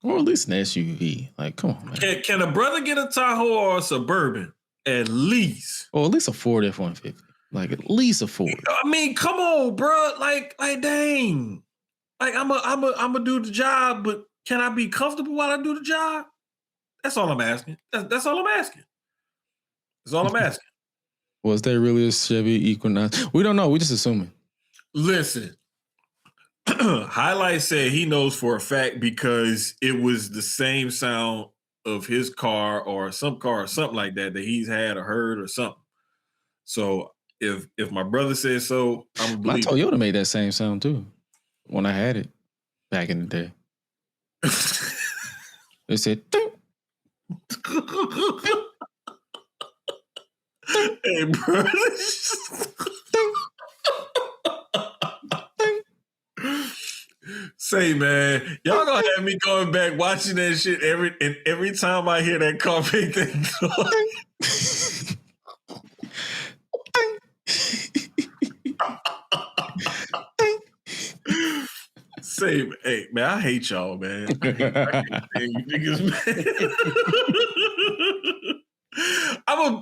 Or at least an SUV. Like, come on, man. Can a brother get a Tahoe or a Suburban? At least. Or at least a Ford F-150. Like, at least a Ford. I mean, come on, bro. Like, dang. Like, I'm a do the job, but can I be comfortable while I do the job? That's all I'm asking. That's all I'm asking. That's all I'm asking. Was there really a Chevy Equinox? We don't know. We just assuming. Listen, Highlight said he knows for a fact because it was the same sound of his car or some car or something like that he's had or heard or something. So if my brother says so, I'm gonna believe. My Toyota made that same sound too when I had it back in the day. It said. Ding. Hey, bro. Say, man, y'all gonna have me going back watching that shit every time I hear that car make that noise. Say, hey, man, I hate y'all, man. I hate you niggas, man.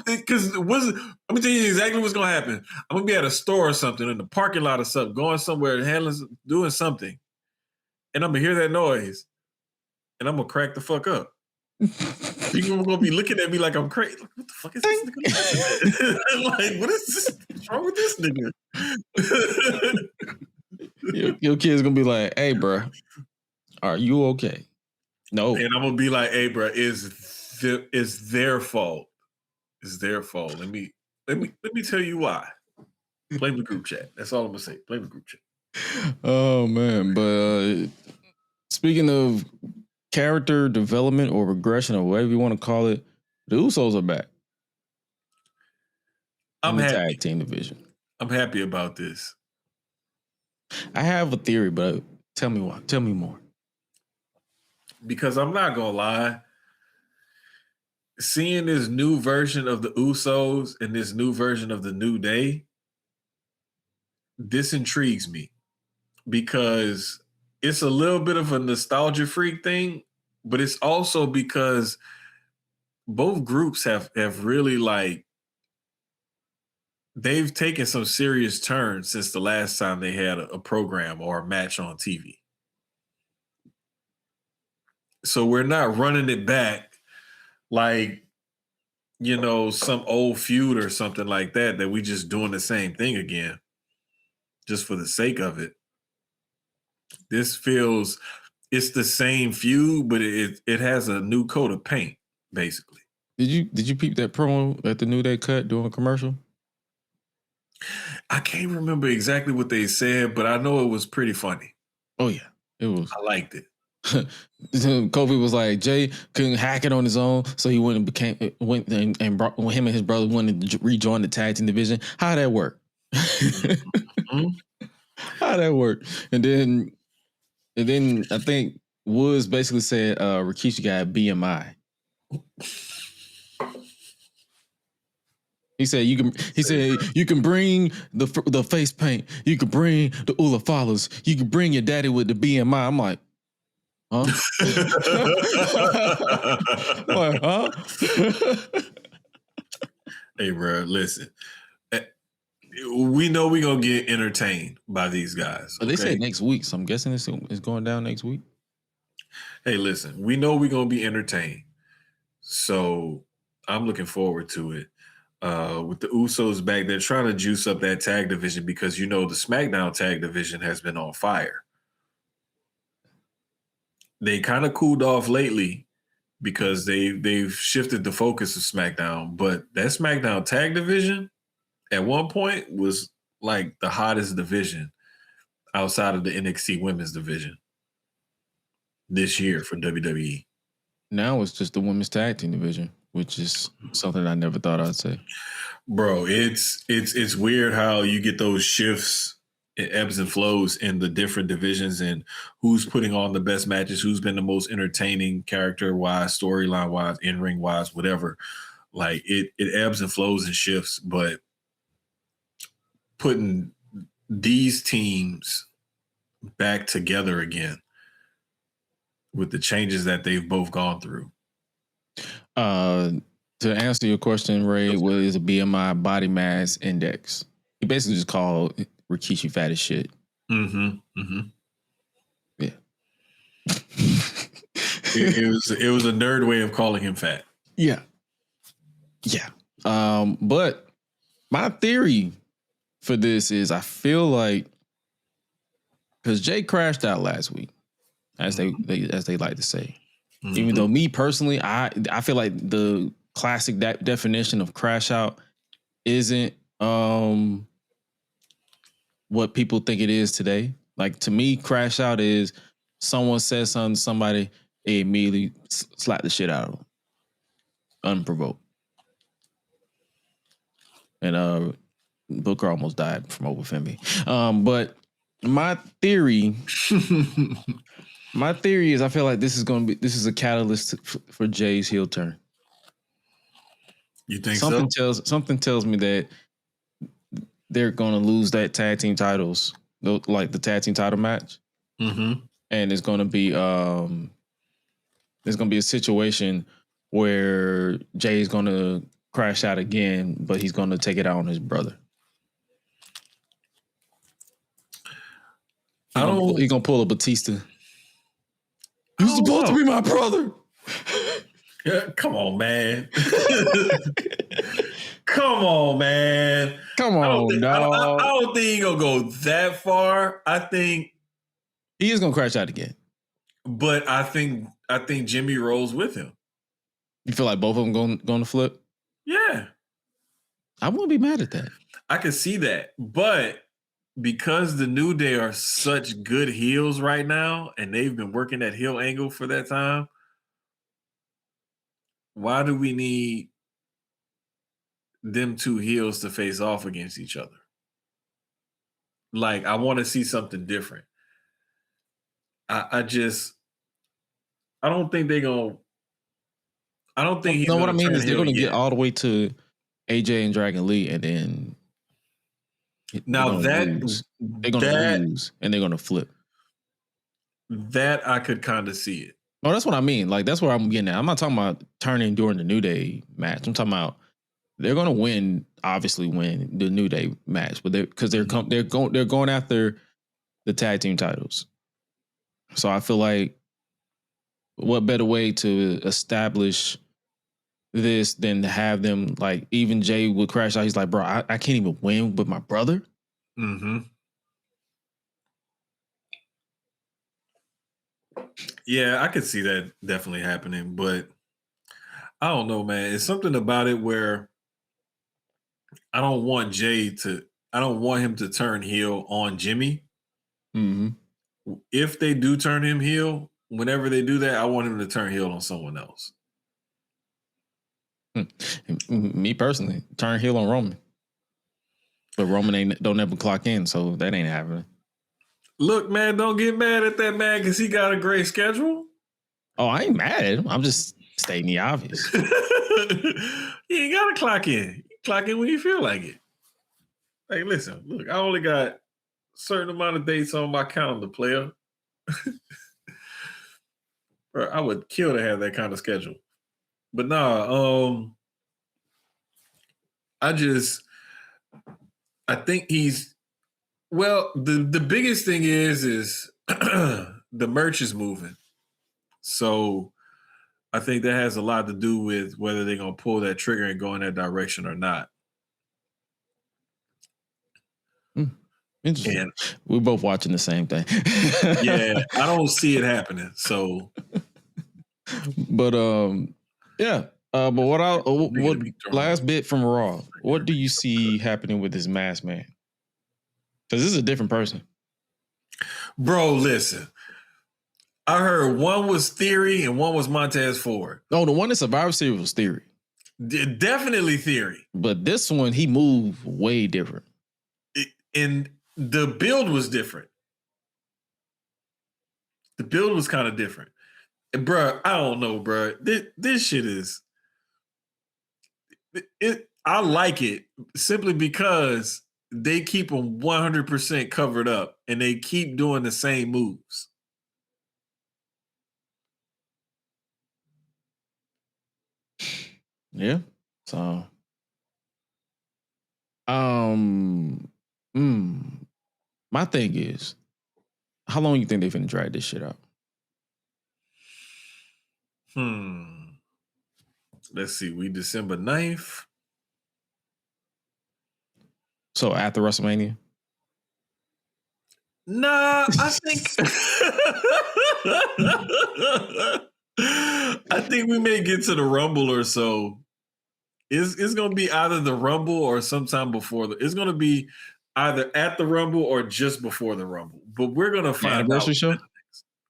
Because let me tell you exactly what's gonna happen. I'm gonna be at a store or something in the parking lot or something, going somewhere, handling, doing something, and I'm gonna hear that noise, and I'm gonna crack the fuck up. People are gonna be looking at me like I'm crazy. Like, what the fuck is this nigga? Like, what is this? What's wrong with this nigga? Your kid's gonna be like, "Hey, bro, are you okay?" No, and I'm gonna be like, "Hey, bro, it's their fault. It's their fault. Let me tell you why. Blame the group chat. That's all I'm gonna say. Blame the group chat." Oh man, but speaking of character development or regression or whatever you want to call it, the Usos are back. I'm happy. Tag team division. I'm happy about this. I have a theory, but tell me why. Tell me more. Because I'm not gonna lie, seeing this new version of the Usos and this new version of the New Day, this intrigues me because it's a little bit of a nostalgia freak thing, but it's also because both groups have really like they've taken some serious turns since the last time they had a program or a match on TV. So we're not running it back like, you know, some old feud or something like that we just doing the same thing again just for the sake of it. This feels, it's the same feud, but it has a new coat of paint, basically. Did you peep that promo that the New Day cut during a commercial? I can't remember exactly what they said, but I know it was pretty funny. Oh yeah, it was. I liked it. Kofi was like, Jay couldn't hack it on his own, so he went and brought when him and his brother wanted to rejoin the tag team division. How'd that work? Mm-hmm. How'd that work? And then I think Woods basically said Rikishi got BMI. He said you can bring the face paint, you can bring the Ula Follows, you can bring your daddy with the BMI. I'm like, huh? Like, huh? Hey, bro, listen. We know we're going to get entertained by these guys. But they said next week, so I'm guessing it's going down next week. Hey, listen, we know we're going to be entertained. So I'm looking forward to it. With the Usos back, they're trying to juice up that tag division because, you know, the SmackDown tag division has been on fire. they kind of cooled off lately because they've shifted the focus of SmackDown. But that SmackDown tag division at one point was like the hottest division outside of the NXT women's division this year for WWE. Now it's just the women's tag team division, which is something I never thought I'd say. Bro, it's weird how you get those shifts, it ebbs and flows in the different divisions and who's putting on the best matches, who's been the most entertaining character-wise, storyline-wise, in-ring-wise, whatever. Like it ebbs and flows and shifts, but putting these teams back together again with the changes that they've both gone through. To answer your question, Ray, what is a BMI body mass index? He basically just called Rikishi fat as shit. Mm-hmm. Mm-hmm. Yeah. it was a nerd way of calling him fat. Yeah. Yeah. But my theory for this is I feel like because Jay crashed out last week, as they like to say. Mm-hmm. Even though me personally, I feel like the classic definition of crash out isn't what people think it is today. Like to me, crash out is someone says something to somebody, they immediately slap the shit out of them, unprovoked. And Booker almost died from overfemi. But my theory is I feel like this is a catalyst for Jay's heel turn. You think something tells me that they're gonna lose that tag team titles, like the tag team title match. Mm-hmm. And it's gonna be there's gonna be a situation where Jay's gonna crash out again, but he's gonna take it out on his brother. He's gonna pull a Batista. You're supposed to be my brother. Yeah, come on, man. Come on, man. Come on, dog. I don't think he's gonna go that far. I think he is gonna crash out again. But I think Jimmy rolls with him. You feel like both of them going to flip? Yeah. I wouldn't be mad at that. I can see that. But because the New Day are such good heels right now, and they've been working that heel angle for that time, why do we need them two heels to face off against each other? Like, I want to see something different. I don't think they're going to. I don't think he's. No, what I mean is they're going to get all the way to AJ and Dragon Lee, and then now they're going to lose, and they're going to flip. That I could kind of see it. Oh, that's what I mean. Like that's where I'm getting at. I'm not talking about turning during the New Day match. I'm talking about they're going to win. Obviously, win the New Day match, but they're going after the tag team titles. So I feel like what better way to establish this than to have them, like, even Jay would crash out. He's like, bro, I can't even win with my brother. Mm-hmm. Yeah, I could see that definitely happening, but I don't know, man. It's something about it where I don't want him to turn heel on Jimmy. Mm-hmm. If they do turn him heel, whenever they do that, I want him to turn heel on someone else. Me personally, turn heel on Roman. But Roman don't ever clock in, so that ain't happening. Look, man, don't get mad at that man because he got a great schedule. Oh, I ain't mad at him. I'm just stating the obvious. You ain't got to clock in. You clock in when you feel like it. Hey, listen, look, I only got a certain amount of dates on my calendar, player. Bro, I would kill to have that kind of schedule. But nah, I think the biggest thing is the merch is moving. So I think that has a lot to do with whether they're going to pull that trigger and go in that direction or not. Yeah, Interesting. And We're both watching the same thing. yeah, I don't see it happening. So, but yeah. But what thrown last off. bit from Raw? What do you see happening with this masked man? Because this is a different person. Bro, listen. I heard one was Theory and one was Montez Ford. No, the one in Survivor Series was Theory. Definitely Theory. But this one, he moved way different. And the build was different. The build was kind of different. And bro, I don't know, bro. This shit is I like it simply because they keep them 100% covered up and they keep doing the same moves. Yeah. So my thing is, how long you think they finna drag this shit out? Let's see. We December 9th. So after WrestleMania? Nah, I think I think we may get to the Rumble or so. It's gonna be either the Rumble or sometime before it's gonna be either at the Rumble or just before the Rumble. But we're gonna find anniversary out. Show?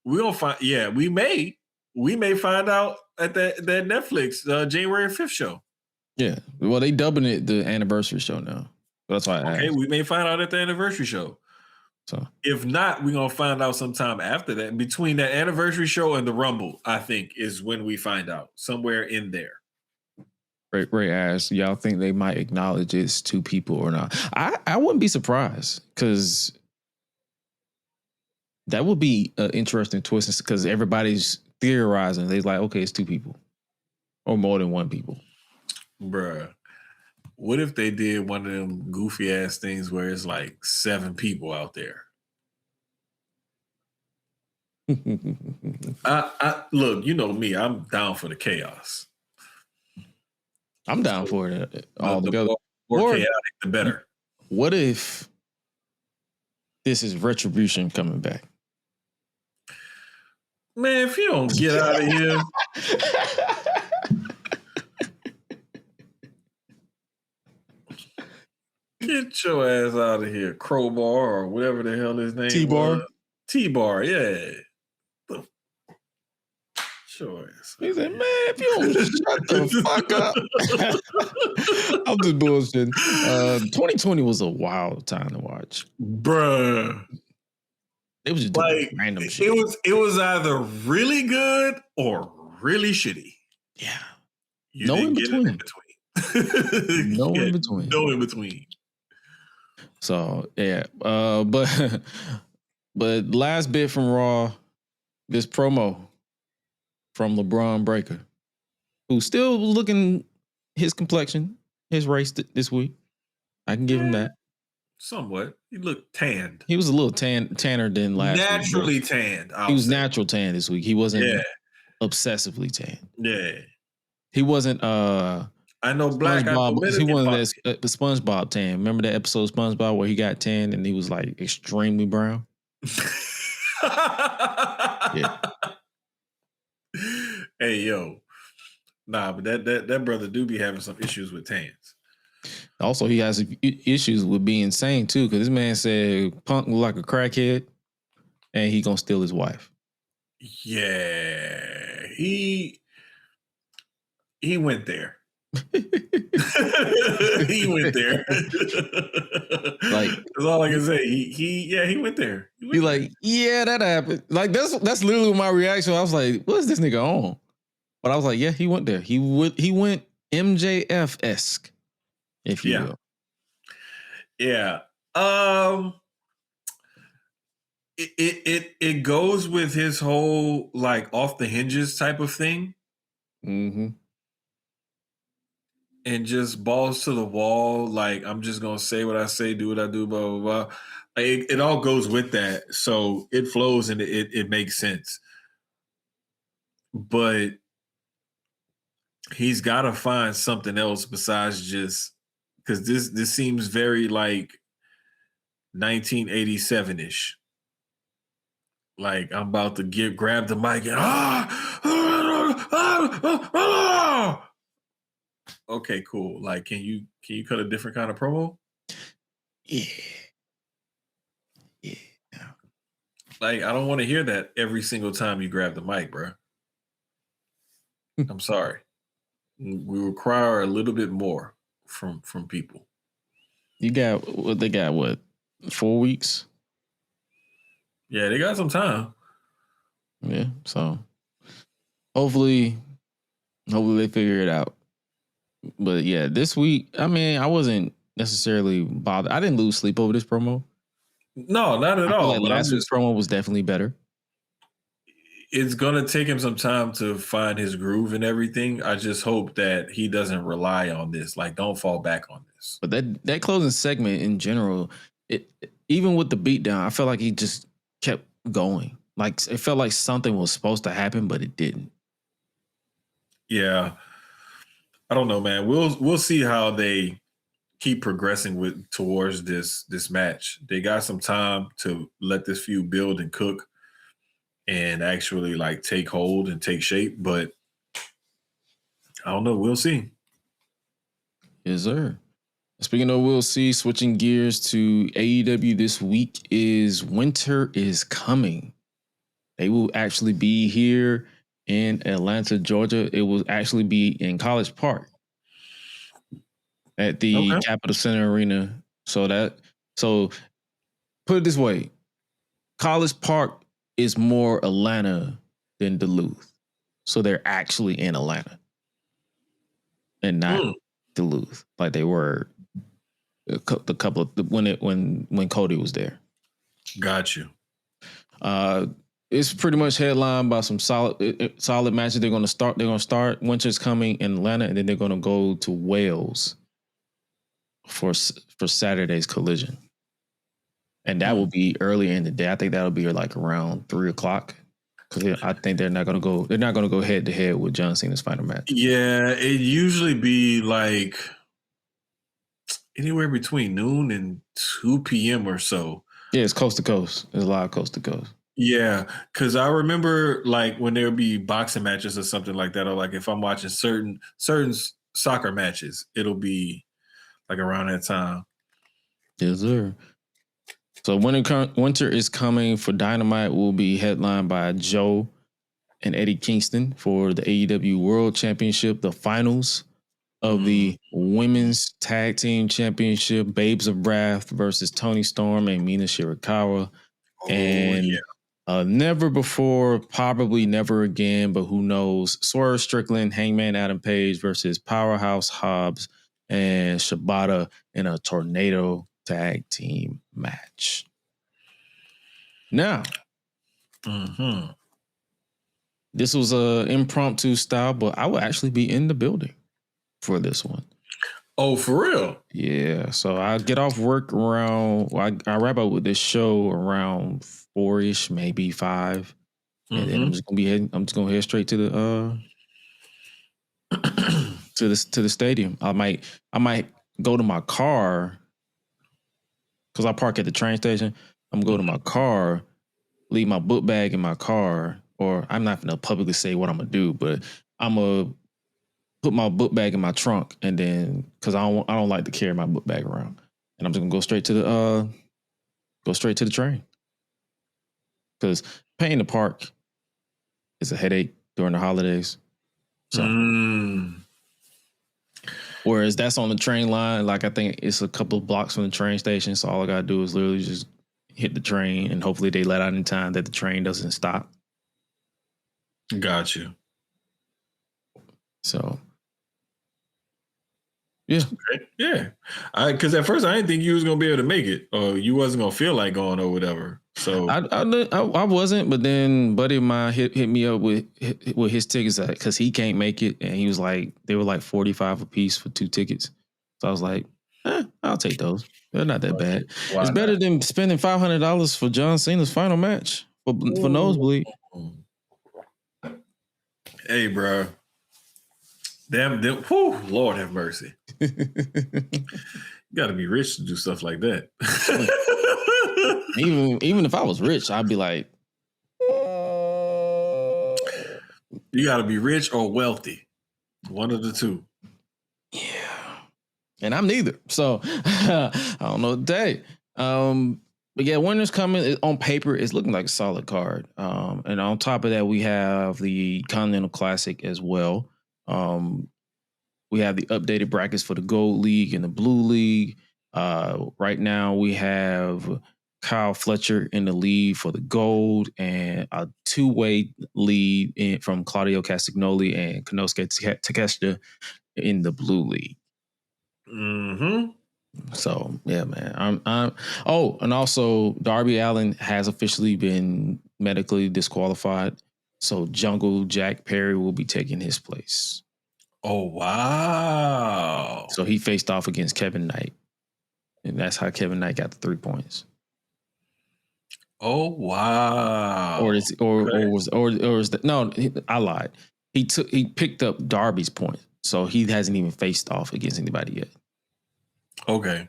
We're gonna find we may find out at that Netflix January 5th show. Yeah. Well, they dubbing it the anniversary show now. That's why I asked. Okay, we may find out at the anniversary show. So if not, we're gonna find out sometime after that. Between that anniversary show and the Rumble, I think is when we find out. Somewhere in there. Ray asked, y'all think they might acknowledge it's two people or not? I wouldn't be surprised because that would be an interesting twist because everybody's theorizing. They're like, okay, it's two people or more than one people. Bruh. What if they did one of them goofy ass things where it's like 7 people out there? I look, you know me, I'm down for the chaos. I'm down for it all together. The more chaotic, the better. What if this is Retribution coming back? Man, if you don't get out of here. Get your ass out of here, Crowbar or whatever the hell his name T-Bar? was. T-Bar, yeah. Sure. He said, man, if you don't shut the fuck up. I'm just bullshitting. 2020 was a wild time to watch. Bruh. It was just like, random shit. It was either really good or really shitty. Yeah. You didn't get it in between. No in between. No in between. So yeah. But last bit from Raw, this promo from Bron Breakker, who's still looking his complexion, his race this week. I can give him that. Somewhat. He looked tanned. He was a little tanner than last week. Naturally tanned. He was natural tan this week. He wasn't obsessively tan. Yeah. He wasn't I know Black SpongeBob. He wasn't the SpongeBob tan. Remember that episode of SpongeBob where he got tan and he was like extremely brown? Yeah. Hey yo, nah, but that brother do be having some issues with tans. Also, he has issues with being insane too, because this man said Punk look like a crackhead, and he gonna steal his wife. Yeah, he went there. He went there. Like that's all I can say. He went there. He like, yeah, that happened. Like that's literally my reaction. I was like, what's this nigga on? But I was like, yeah, he went there. He went MJF-esque, if you will. Yeah. It goes with his whole like off the hinges type of thing. Mm-hmm. And just balls to the wall. Like, I'm just gonna say what I say, do what I do, blah blah blah. Like, it all goes with that, so it flows and it makes sense. But he's got to find something else besides just because this seems very like 1987-ish. Like I'm about to grab the mic and okay, cool. Like, can you cut a different kind of promo? Yeah. Like, I don't want to hear that every single time you grab the mic, bro. I'm sorry. We require a little bit more from people. They got 4 weeks? Yeah, they got some time. Yeah, so hopefully they figure it out. But yeah, this week, I mean, I wasn't necessarily bothered. I didn't lose sleep over this promo. No, not at I all. feel like But last week's promo was definitely better. It's gonna take him some time to find his groove and everything. I just hope that he doesn't rely on this. Like, don't fall back on this. But that closing segment in general, even with the beatdown, I felt like he just kept going. Like it felt like something was supposed to happen, but it didn't. Yeah, I don't know, man. We'll see how they keep progressing towards this match. They got some time to let this feud build and cook and actually like take hold and take shape. But I don't know. We'll see. Yes, sir. Speaking of we'll see, switching gears to AEW this week is Winter Is Coming. They will actually be here in Atlanta, Georgia. It will actually be in College Park at the Capitol Center Arena. So put it this way, College Park is more Atlanta than Duluth. So they're actually in Atlanta and not Duluth like they were the couple of when Cody was there. Got you. It's pretty much headlined by some solid matches. They're gonna start Winter's Coming in Atlanta, and then they're gonna go to Wales for Saturday's Collision, and that will be earlier in the day. I think that'll be like around 3:00 because I think they're not gonna go head to head with John Cena's final match. Yeah, it usually be like anywhere between noon and 2 p.m. or so. Yeah, it's coast to coast. There's a lot of coast to coast. Yeah, because I remember like when there would be boxing matches or something like that, or like if I'm watching certain soccer matches, it'll be like around that time. Yes, sir. So Winter Is Coming for Dynamite will be headlined by Joe and Eddie Kingston for the AEW World Championship, the finals of the Women's Tag Team Championship, Babes of Wrath versus Toni Storm and Mina Shirakawa. Never before, probably never again, but who knows? Swerve Strickland, Hangman Adam Page versus Powerhouse Hobbs and Shibata in a tornado tag team match. Now, this was an impromptu style, but I will actually be in the building for this one. Oh, for real? Yeah. So I get off work around, I wrap up with this show around 4-ish, maybe 5. And then I'm just gonna head straight to the to the stadium. I might go to my car because I park at the train station. I'm gonna go to my car, leave my book bag in my car, or I'm not gonna publicly say what I'm gonna do, but I'm gonna put my book bag in my trunk, and then because I don't like to carry my book bag around, and I'm just gonna go straight to the train because paying to park is a headache during the holidays. So, whereas that's on the train line, like I think it's a couple of blocks from the train station, so all I gotta do is literally just hit the train, and hopefully they let out in time that the train doesn't stop. Got you. So. Yeah. Okay. Yeah. Because at first I didn't think you was gonna be able to make it, or you wasn't gonna feel like going or whatever. So I wasn't, but then buddy of mine hit me up with his tickets because he can't make it, and he was like, they were like $45 a piece for 2 tickets. So I was like, I'll take those. They're not that bad. It's better than spending $500 for John Cena's final match for nosebleed. Hey, bro. Damn, whew, Lord have mercy. You got to be rich to do stuff like that. Even if I was rich, I'd be like, you got to be rich or wealthy. One of the two. yeah. And I'm neither. So I don't know what to say. But yeah, Winter's Coming on paper. It's looking like a solid card. And on top of that, we have the Continental Classic as well. We have the updated brackets for the Gold League and the Blue League. Right now, we have Kyle Fletcher in the lead for the Gold and a two-way lead from Claudio Castagnoli and Konosuke Takeshita in the Blue League. Mm-hmm. So yeah, man. Oh, and also Darby Allin has officially been medically disqualified. So Jungle Jack Perry will be taking his place. Oh wow! So he faced off against Kevin Knight, and that's how Kevin Knight got the 3 points. Oh wow! Or is that no? I lied. He picked up Darby's point, so he hasn't even faced off against anybody yet. Okay.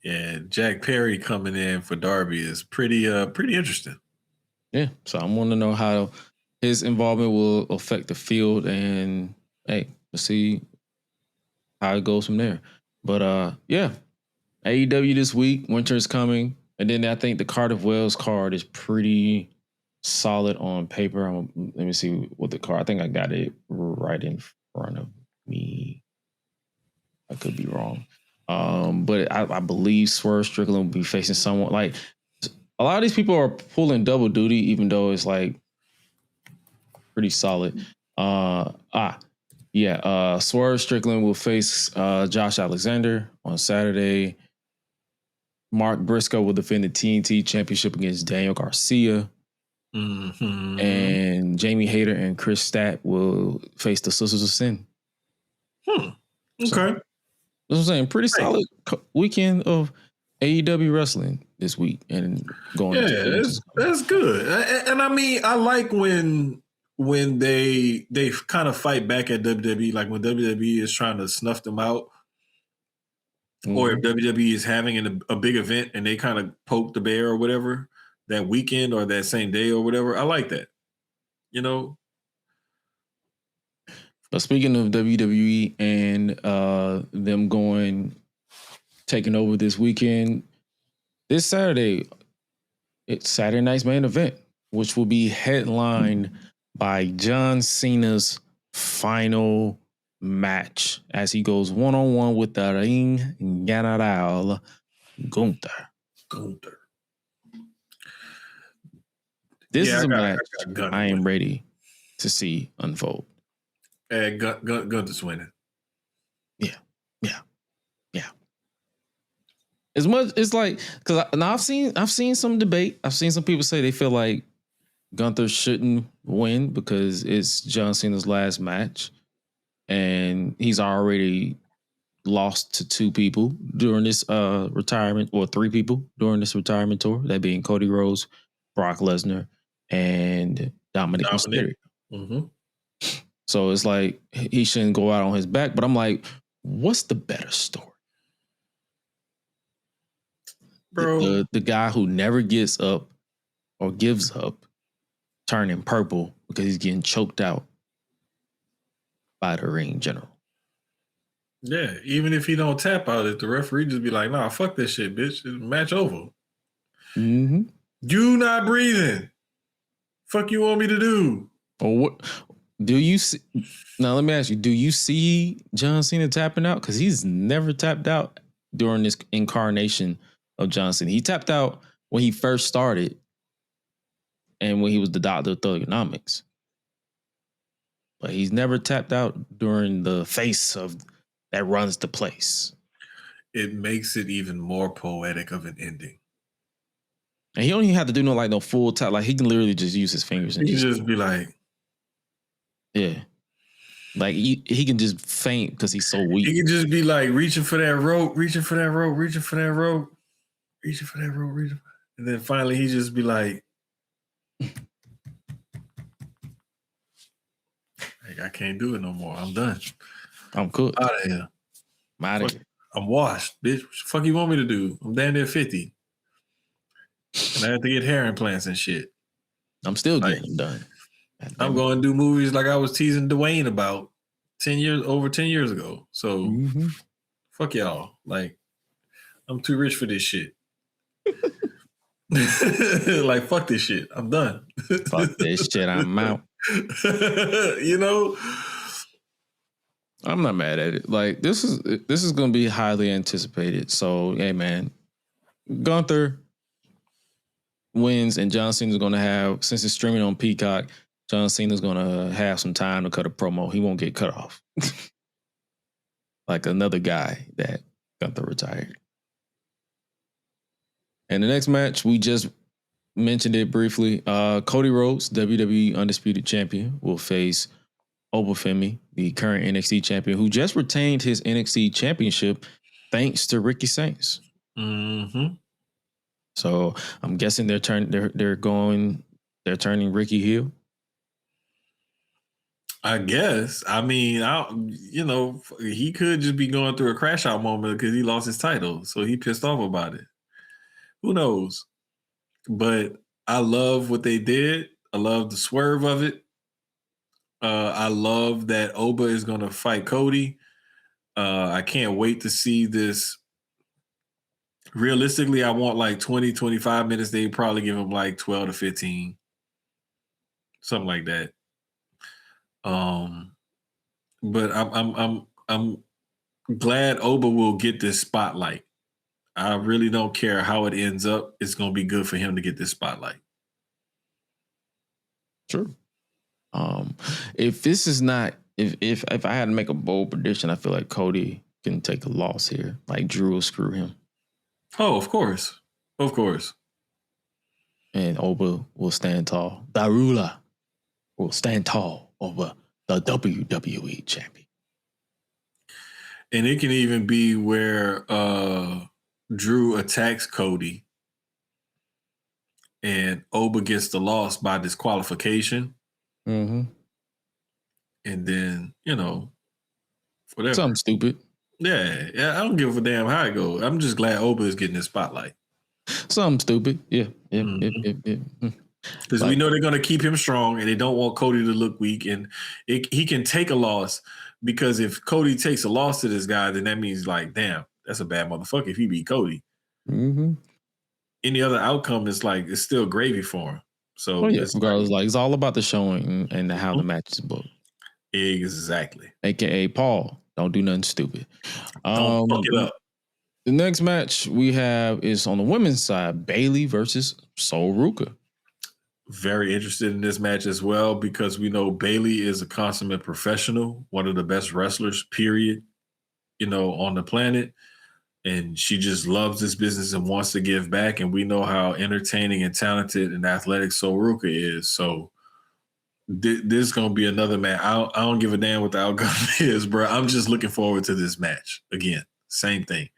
Yeah, Jack Perry coming in for Darby is pretty interesting. Yeah, so I want to know how his involvement will affect the field, and hey, let's see how it goes from there. But yeah, AEW this week, Winter is Coming, and then I think the Cardiff Wells card is pretty solid on paper. Let me see what the card. I think I got it right in front of me. I could be wrong. But I believe Swerve Strickland will be facing someone like a lot of these people are pulling double duty, even though it's like pretty solid. Swerve Strickland will face Josh Alexander on Saturday. Mark Briscoe will defend the TNT Championship against Daniel Garcia. Mm-hmm. And Jamie Hayter and Chris Stapp will face the Sisters of Sin. Okay. So, that's what I'm saying. Pretty solid weekend of AEW wrestling this week and going. Yeah, that's good. And I mean, I like when they kind of fight back at WWE, like when WWE is trying to snuff them out, or if WWE is having a big event and they kind of poke the bear or whatever that weekend or that same day or whatever. I like that. You know. But speaking of WWE and them taking over this weekend, this Saturday, it's Saturday night's main event, which will be headlined by John Cena's final match as he goes one-on-one with the Ring General Gunther. This is a match I am ready to see unfold. And Gunther's winning. Yeah. As much it's like because I've seen some debate. I've seen some people say they feel like Gunther shouldn't win because it's John Cena's last match, and he's already lost to 2 people during this retirement, or 3 people during this retirement tour. That being Cody Rhodes, Brock Lesnar, and Dominic Mysterio. Mm-hmm. So it's like he shouldn't go out on his back. But I'm like, what's the better story? Bro, The guy who never gets up or gives up, turning purple because he's getting choked out by the Ring General. Yeah, even if he don't tap out, if the referee just be like, "Nah, fuck this shit, bitch. It's match over." Mm-hmm. You not breathing. Fuck you want me to do? Or what? Do you see? Now let me ask you: do you see John Cena tapping out? Because he's never tapped out during this incarnation of John Cena. He tapped out when he first started, and when he was the Doctor of Thugonomics. But he's never tapped out during the face of that runs the place. It makes it even more poetic of an ending. And he don't even have to do no full tap. Like he can literally just use his fingers and he just be like, yeah. Like he can just faint because he's so weak. He can just be like reaching for that rope, and then finally he just be like, I can't do it no more. I'm done. I'm cooked. Out of here. I'm out of here. I'm washed, bitch. What the fuck you want me to do? I'm down there 50. And I have to get hair implants and shit. I'm still getting them done. I'm going to do movies like I was teasing Dwayne about over 10 years ago. So fuck y'all. Like, I'm too rich for this shit. Like, fuck this shit. I'm done. Fuck this shit. I'm out. You know? I'm not mad at it. Like, this is going to be highly anticipated. So, hey, man, Gunther wins, and John Cena's going to have, since it's streaming on Peacock, John Cena's going to have some time to cut a promo. He won't get cut off. Like another guy that Gunther retired. And the next match, we just mentioned it briefly. Cody Rhodes, WWE Undisputed Champion, will face Obafemi, the current NXT champion, who just retained his NXT championship thanks to Ricky Saints. Mm-hmm. So I'm guessing they're turning Ricky heel. I guess. I mean, he could just be going through a crash out moment because he lost his title, so he pissed off about it. Who knows? But I love what they did. I love the swerve of it. I love that Oba is going to fight Cody. I can't wait to see this. Realistically, I want like 20, 25 minutes. They probably give him like 12 to 15. Something like that. But I'm glad Oba will get this spotlight. I really don't care how it ends up. It's going to be good for him to get this spotlight. Sure. If this is not, if I had to make a bold prediction, I feel like Cody can take a loss here. Like Drew will screw him. Oh, of course. Of course. And Oba will stand tall. Darula will stand tall over the WWE champion. And it can even be where Drew attacks Cody and Oba gets the loss by disqualification. Mm-hmm. And then, whatever. Something stupid. Yeah, I don't give a damn how it goes. I'm just glad Oba is getting the spotlight. Something stupid. Yeah. Because we know they're going to keep him strong and they don't want Cody to look weak. And he can take a loss, because if Cody takes a loss to this guy, then that means like, damn, that's a bad motherfucker if he beat Cody. Mm-hmm. Any other outcome is like, it's still gravy for him. So regardless, like it's all about the showing and how the match is booked. Exactly. AKA Paul, don't do nothing stupid. Don't fuck it up. The next match we have is on the women's side, Bayley versus Sol Ruka. Very interested in this match as well, because we know Bayley is a consummate professional, one of the best wrestlers, period, on the planet. And she just loves this business and wants to give back. And we know how entertaining and talented and athletic Sol Ruka is. So this is going to be another match. I don't give a damn what the outcome is, bro. I'm just looking forward to this match. Again, same thing.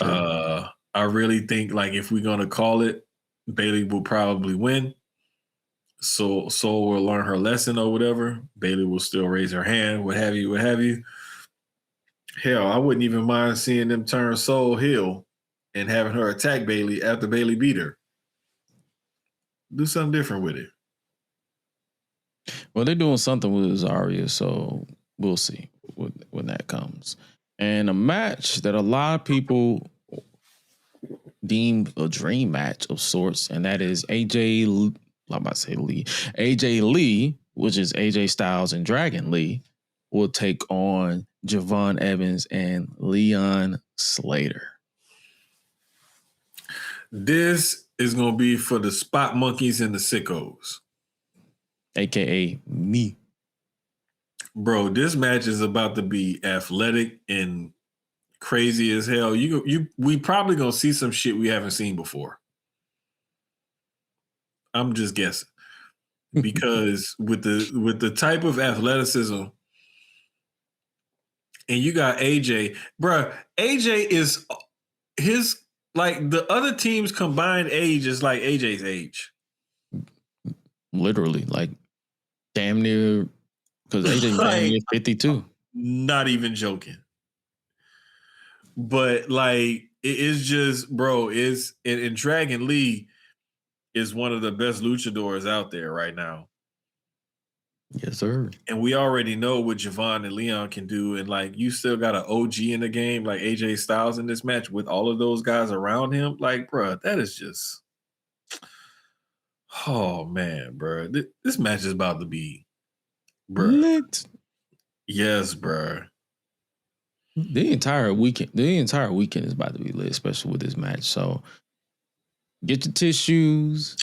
I really think, like, if we're going to call it, Bayley will probably win. So Sol will learn her lesson or whatever. Bayley will still raise her hand, what have you. Hell, I wouldn't even mind seeing them turn Sol heel and having her attack Bayley after Bayley beat her. Do something different with it. Well, they're doing something with Zarya, so we'll see when that comes. And a match that a lot of people deemed a dream match of sorts, and that is AJ Lee, which is AJ Styles and Dragon Lee, will take on Javon Evans and Leon Slater. This is going to be for the spot monkeys and the sickos. AKA me. Bro, this match is about to be athletic and crazy as hell. We probably going to see some shit we haven't seen before. I'm just guessing. Because with the type of athleticism, and you got AJ, bro. AJ is his, like, the other team's combined age is like AJ's age. Literally, like damn near, because AJ's damn near 52. Not even joking. But like it is just, bro, and Dragon Lee is one of the best luchadors out there right now. Yes, sir. And we already know what Javon and Leon can do. And like, you still got an OG in the game, like AJ Styles in this match with all of those guys around him. Like, bro, that is just, oh man, bro. This match is about to be, bro. Lit. Yes, bro. The entire weekend is about to be lit, especially with this match. So get your tissues.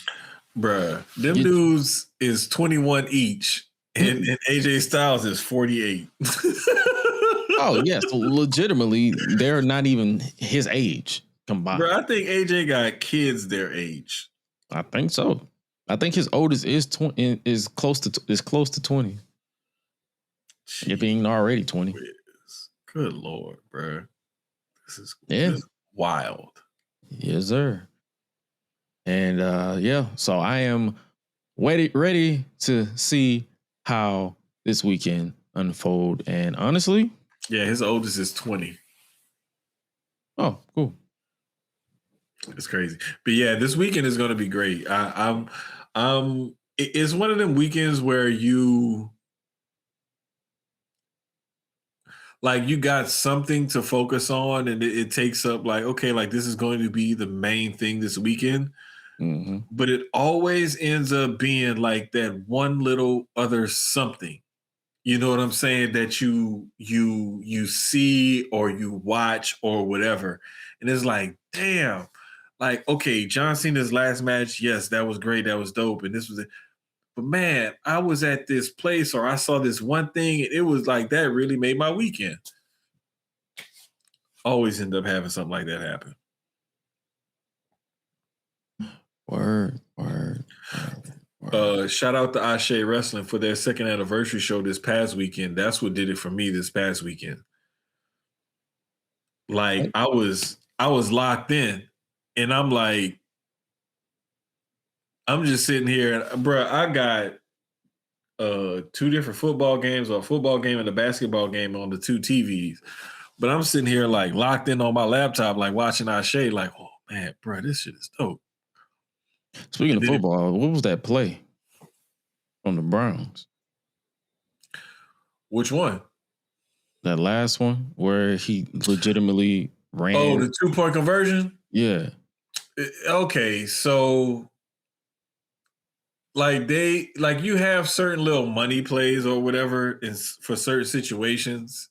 Bruh, them dudes is 21 each, and AJ Styles is 48. Oh, yes. So legitimately, they're not even his age combined. Bro, I think AJ got kids their age. I think so. I think his oldest is close to 20. It being already 20. Good Lord, bro. This is wild. Yes, sir. And so I am ready to see how this weekend unfold. And honestly, yeah, his oldest is 20. Oh, cool. It's crazy. But yeah, this weekend is going to be great. It's one of them weekends where you got something to focus on, and it takes up like, okay, like this is going to be the main thing this weekend. Mm-hmm. But it always ends up being like that one little other something. You know what I'm saying? That you see or you watch or whatever. And it's like, damn, like, okay, John Cena's last match, yes, that was great. That was dope. And this was it. But man, I was at this place or I saw this one thing. And it was like, that really made my weekend. Always end up having something like that happen. Word. Shout out to Ashe Wrestling for their second anniversary show this past weekend. That's what did it for me this past weekend. Like I was locked in, and I'm like, I'm just sitting here, bro. I got 2 different football games, or a football game and a basketball game on the 2 TVs. But I'm sitting here like locked in on my laptop, like watching Ashe, like, oh man, bro, this shit is dope. Speaking of football, what was that play on the Browns? Which one? That last one where he legitimately ran. Oh, the 2-point conversion? Yeah. Okay, so like you have certain little money plays or whatever for certain situations.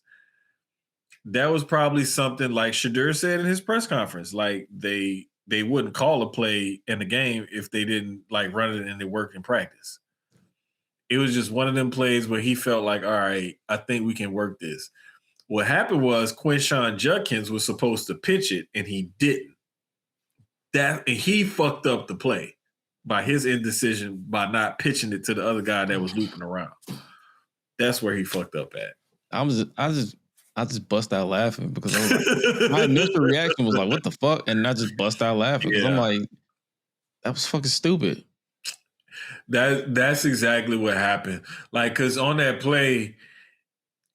That was probably something like Shadur said in his press conference. Like they wouldn't call a play in the game if they didn't like run it and it worked in practice. It was just one of them plays where he felt like, all right, I think we can work this. What happened was Quinshawn Judkins was supposed to pitch it and he didn't. And he fucked up the play by his indecision by not pitching it to the other guy that was looping around. That's where he fucked up at. I just bust out laughing because I was like, my initial reaction was like, what the fuck? And I just bust out laughing because I'm like, that was fucking stupid. That's exactly what happened. Like, because on that play,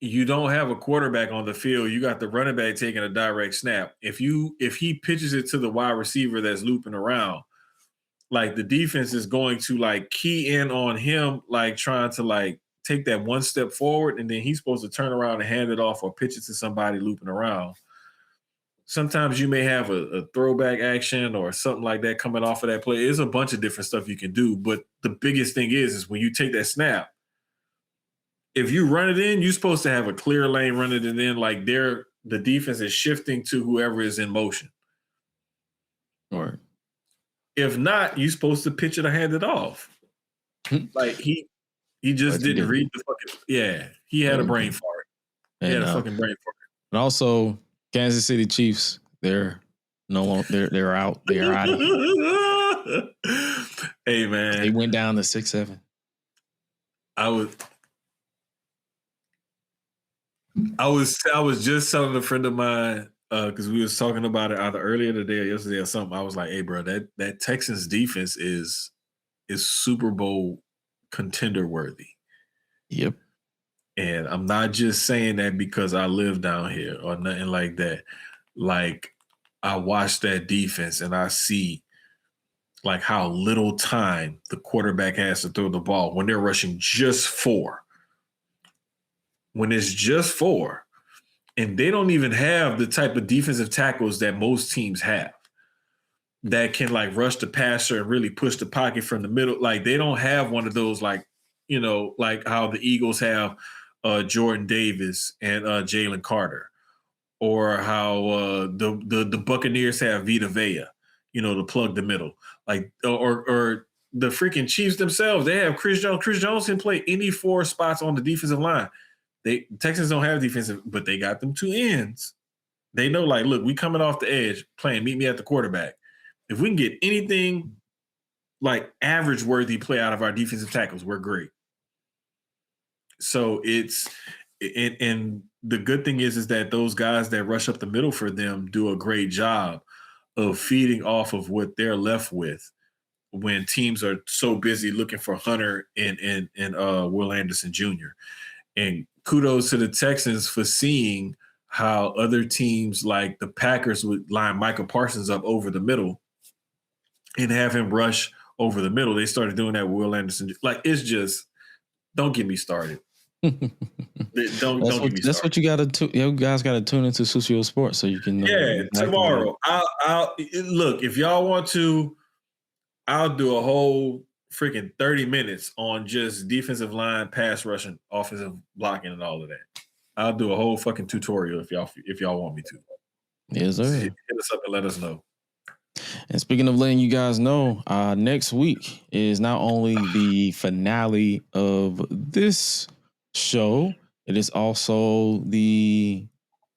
you don't have a quarterback on the field. You got the running back taking a direct snap. If he pitches it to the wide receiver that's looping around, like the defense is going to like key in on him, like trying to like take that one step forward, and then he's supposed to turn around and hand it off or pitch it to somebody looping around. Sometimes you may have a throwback action or something like that coming off of that play. There's a bunch of different stuff you can do, but the biggest thing is when you take that snap, if you run it in, you're supposed to have a clear lane running it in, like the defense is shifting to whoever is in motion. Right. If not, you're supposed to pitch it or hand it off. Like he just didn't read the fucking he had a brain fart. He had a fucking brain fart. And also Kansas City Chiefs, they're out. They're out of here. Hey man. They went down to 6-7. I was just telling a friend of mine because we was talking about it either earlier today or yesterday or something. I was like, hey bro, that Texans defense is Super Bowl contender worthy. Yep. And I'm not just saying that because I live down here or nothing like that. Like I watch that defense and I see like how little time the quarterback has to throw the ball when they're rushing just 4. When it's just 4, and they don't even have the type of defensive tackles that most teams have that can like rush the passer and really push the pocket from the middle. Like they don't have one of those, like, you know, like how the Eagles have Jordan Davis and Jalen Carter, or how the Buccaneers have Vita Vea, you know, to plug the middle. Like, or the freaking Chiefs themselves, they have Chris Jones. Chris Jones can play any 4 spots on the defensive line. Texans don't have defensive, but they got them 2 ends. They know, like, look, we coming off the edge, playing meet me at the quarterback. If we can get anything like average worthy play out of our defensive tackles, we're great. So and the good thing is that those guys that rush up the middle for them do a great job of feeding off of what they're left with when teams are so busy looking for Hunter and Will Anderson Jr. And kudos to the Texans for seeing how other teams like the Packers would line Michael Parsons up over the middle and have him rush over the middle. They started doing that with Will Anderson. Like, it's just, don't get me started. Don't get me started. That's what you got to. You guys got to tune into Sucio Sports so you can. Yeah, tomorrow. I'll look, if y'all want to. I'll do a whole freaking 30 minutes on just defensive line, pass rushing, offensive blocking, and all of that. I'll do a whole fucking tutorial if y'all want me to. Yes, sir. Hit us up and let us know. And speaking of letting you guys know, next week is not only the finale of this show, it is also the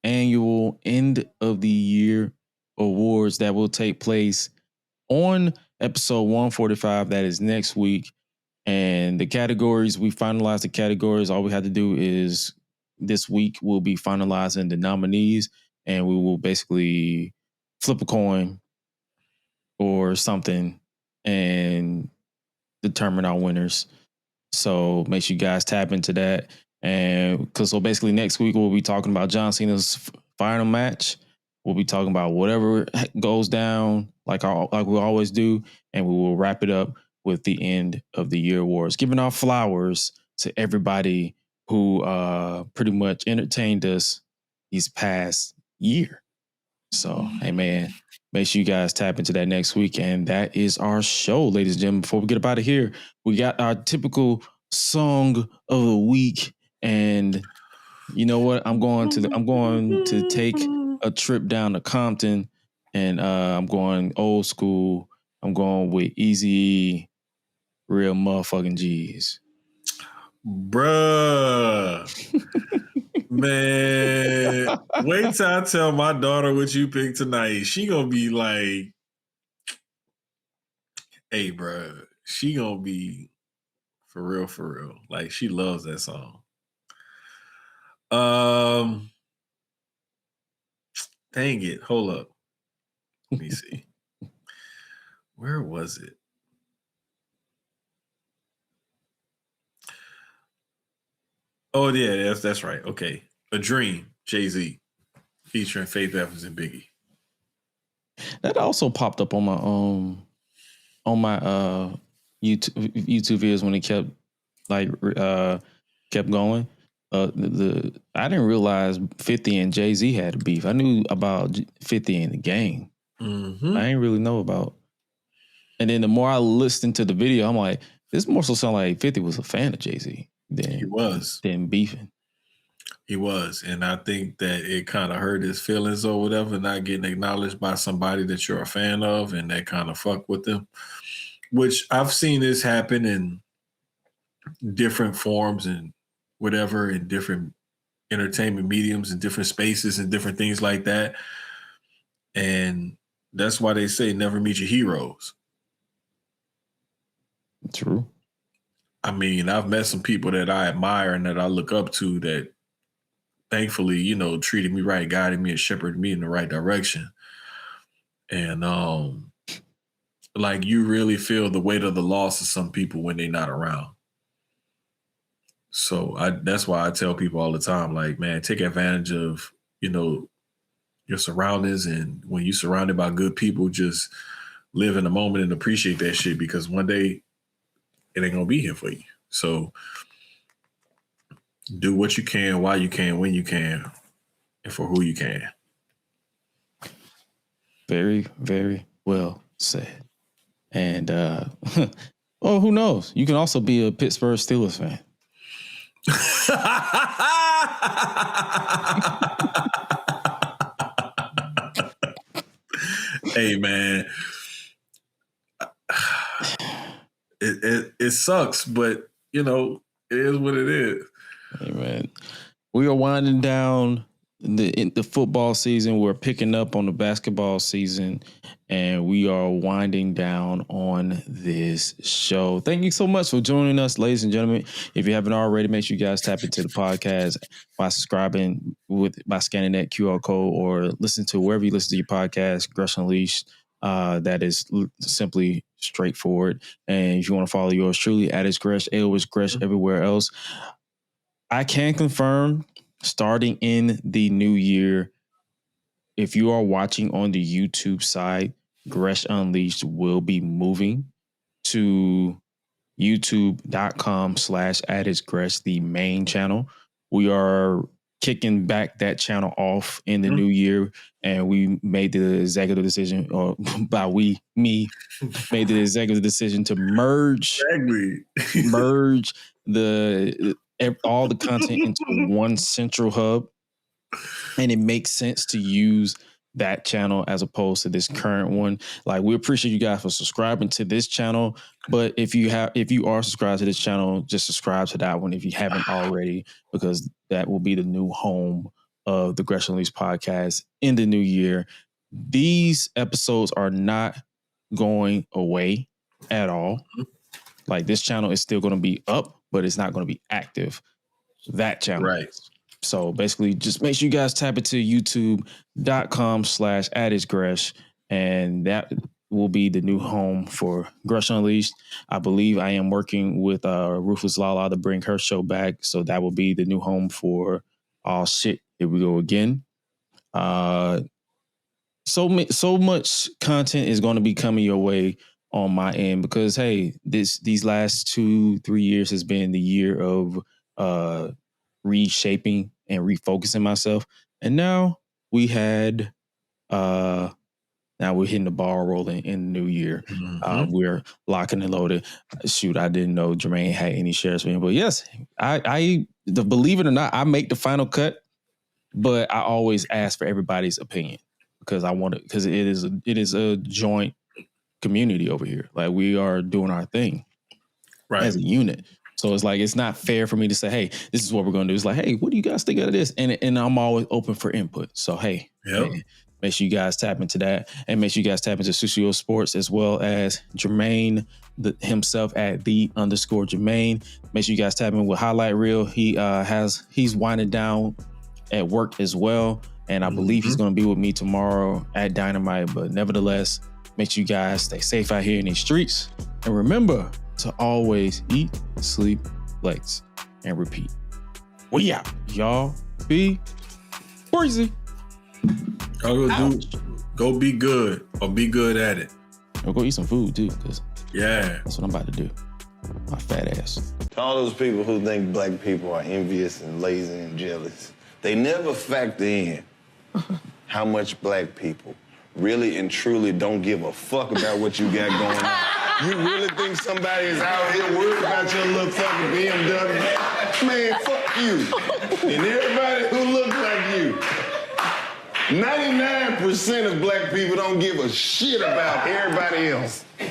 annual end of the year awards that will take place on episode 145. That is next week. And the categories, we finalized the categories. All we have to do is this week we'll be finalizing the nominees, and we will basically flip a coin or something and determine our winners. So make sure you guys tap into that. And because so basically next week we'll be talking about John Cena's final match. We'll be talking about whatever goes down like we always do, and we will wrap it up with the end of the year awards, giving our flowers to everybody who pretty much entertained us these past year. So, hey man, make sure you guys tap into that next week. And that is our show, ladies and gentlemen. Before we get up out of here, we got our typical song of the week. And you know what? I'm going to take a trip down to Compton, and I'm going old school. I'm going with Easy Real Motherfucking G's. Bruh. Man, wait till I tell my daughter what you picked tonight. She gonna be like, hey, bruh. She gonna be for real. Like, she loves that song. Dang it. Hold up. Let me see. Where was it? Oh, yeah, that's right. Okay. A Dream, Jay-Z, featuring Faith Evans and Biggie. That also popped up on my YouTube videos when it kept going. I didn't realize 50 and Jay-Z had a beef. I knew about 50 and the Game. Mm-hmm. I didn't really know about. And then the more I listened to the video, I'm like, this more so sound like 50 was a fan of Jay-Z than beefing. He was. And I think that it kind of hurt his feelings or whatever, not getting acknowledged by somebody that you're a fan of, and that kind of fuck with them. Which I've seen this happen in different forms and whatever, in different entertainment mediums and different spaces and different things like that. And that's why they say never meet your heroes. True. I mean, I've met some people that I admire and that I look up to that thankfully, you know, treated me right, guided me and shepherded me in the right direction. And like, you really feel the weight of the loss of some people when they're not around. So that's why I tell people all the time, like, man, take advantage of, you know, your surroundings, and when you're surrounded by good people, just live in the moment and appreciate that shit, because one day it ain't gonna be here for you. So do what you can, while you can, when you can, and for who you can. Very, very well said. And well, who knows? You can also be a Pittsburgh Steelers fan. Hey, man. It sucks, but it is what it is. Hey, man. We are winding down the football season. We're picking up on the basketball season, and we are winding down on this show. Thank you so much for joining us, ladies and gentlemen. If you haven't already, make sure you guys tap into the podcast by subscribing by scanning that QR code, or listen to wherever you listen to your podcast, Gresh Unleashed. That is simply straightforward. And if you want to follow yours truly, @Gresh, Gresh everywhere else. I can confirm, starting in the new year, if you are watching on the YouTube side, Gresh Unleashed will be moving to youtube.com/@Gresh, the main channel. We are kicking back that channel off in the new year, and we made the executive decision, or by me made the executive decision to merge all the content into one central hub. And it makes sense to use that channel as opposed to this current one. Like, we appreciate you guys for subscribing to this channel, but if you are subscribed to this channel, just subscribe to that one if you haven't already, because that will be the new home of the Gresh Unleashed podcast in the new year. These episodes are not going away at all. Like, this channel is still going to be up, but it's not going to be active. That channel. Right. So basically, just make sure you guys tap into youtube.com/@Gresh, and that will be the new home for Gresh Unleashed. I believe I am working with Ruthless Lala to bring her show back, so that will be the new home for shit. Here we go again. So much content is going to be coming your way on my end, because hey, these last 2-3 years has been the year of reshaping and refocusing myself, and now we're hitting the ball rolling in the new year. We're locking and loaded. Shoot, I didn't know Jermaine had any shares for him, but yes, I believe it or not, I make the final cut, but I always ask for everybody's opinion, because because it is a joint community over here. Like, we are doing our thing as a unit. So it's like, it's not fair for me to say, hey, this is what we're going to do. It's like, hey, what do you guys think of this? And I'm always open for input. So, hey, make sure you guys tap into that, and make sure you guys tap into Sucio Sports, as well as Jermaine himself at @the_Jermaine. Make sure you guys tap in with Highlight Reel. He's winding down at work as well. And I believe he's going to be with me tomorrow at Dynamite. But nevertheless, make sure you guys stay safe out here in these streets. And remember to always eat, sleep, flex, and repeat. We out. Y'all be crazy. Go be good, or be good at it. I'll go eat some food too, because that's what I'm about to do. My fat ass. To all those people who think black people are envious and lazy and jealous, they never factor in how much black people really and truly don't give a fuck about what you got going on. You really think somebody is out here worried about your little fucking BMW? Man, fuck you. And everybody who looks like you. 99% of black people don't give a shit about everybody else.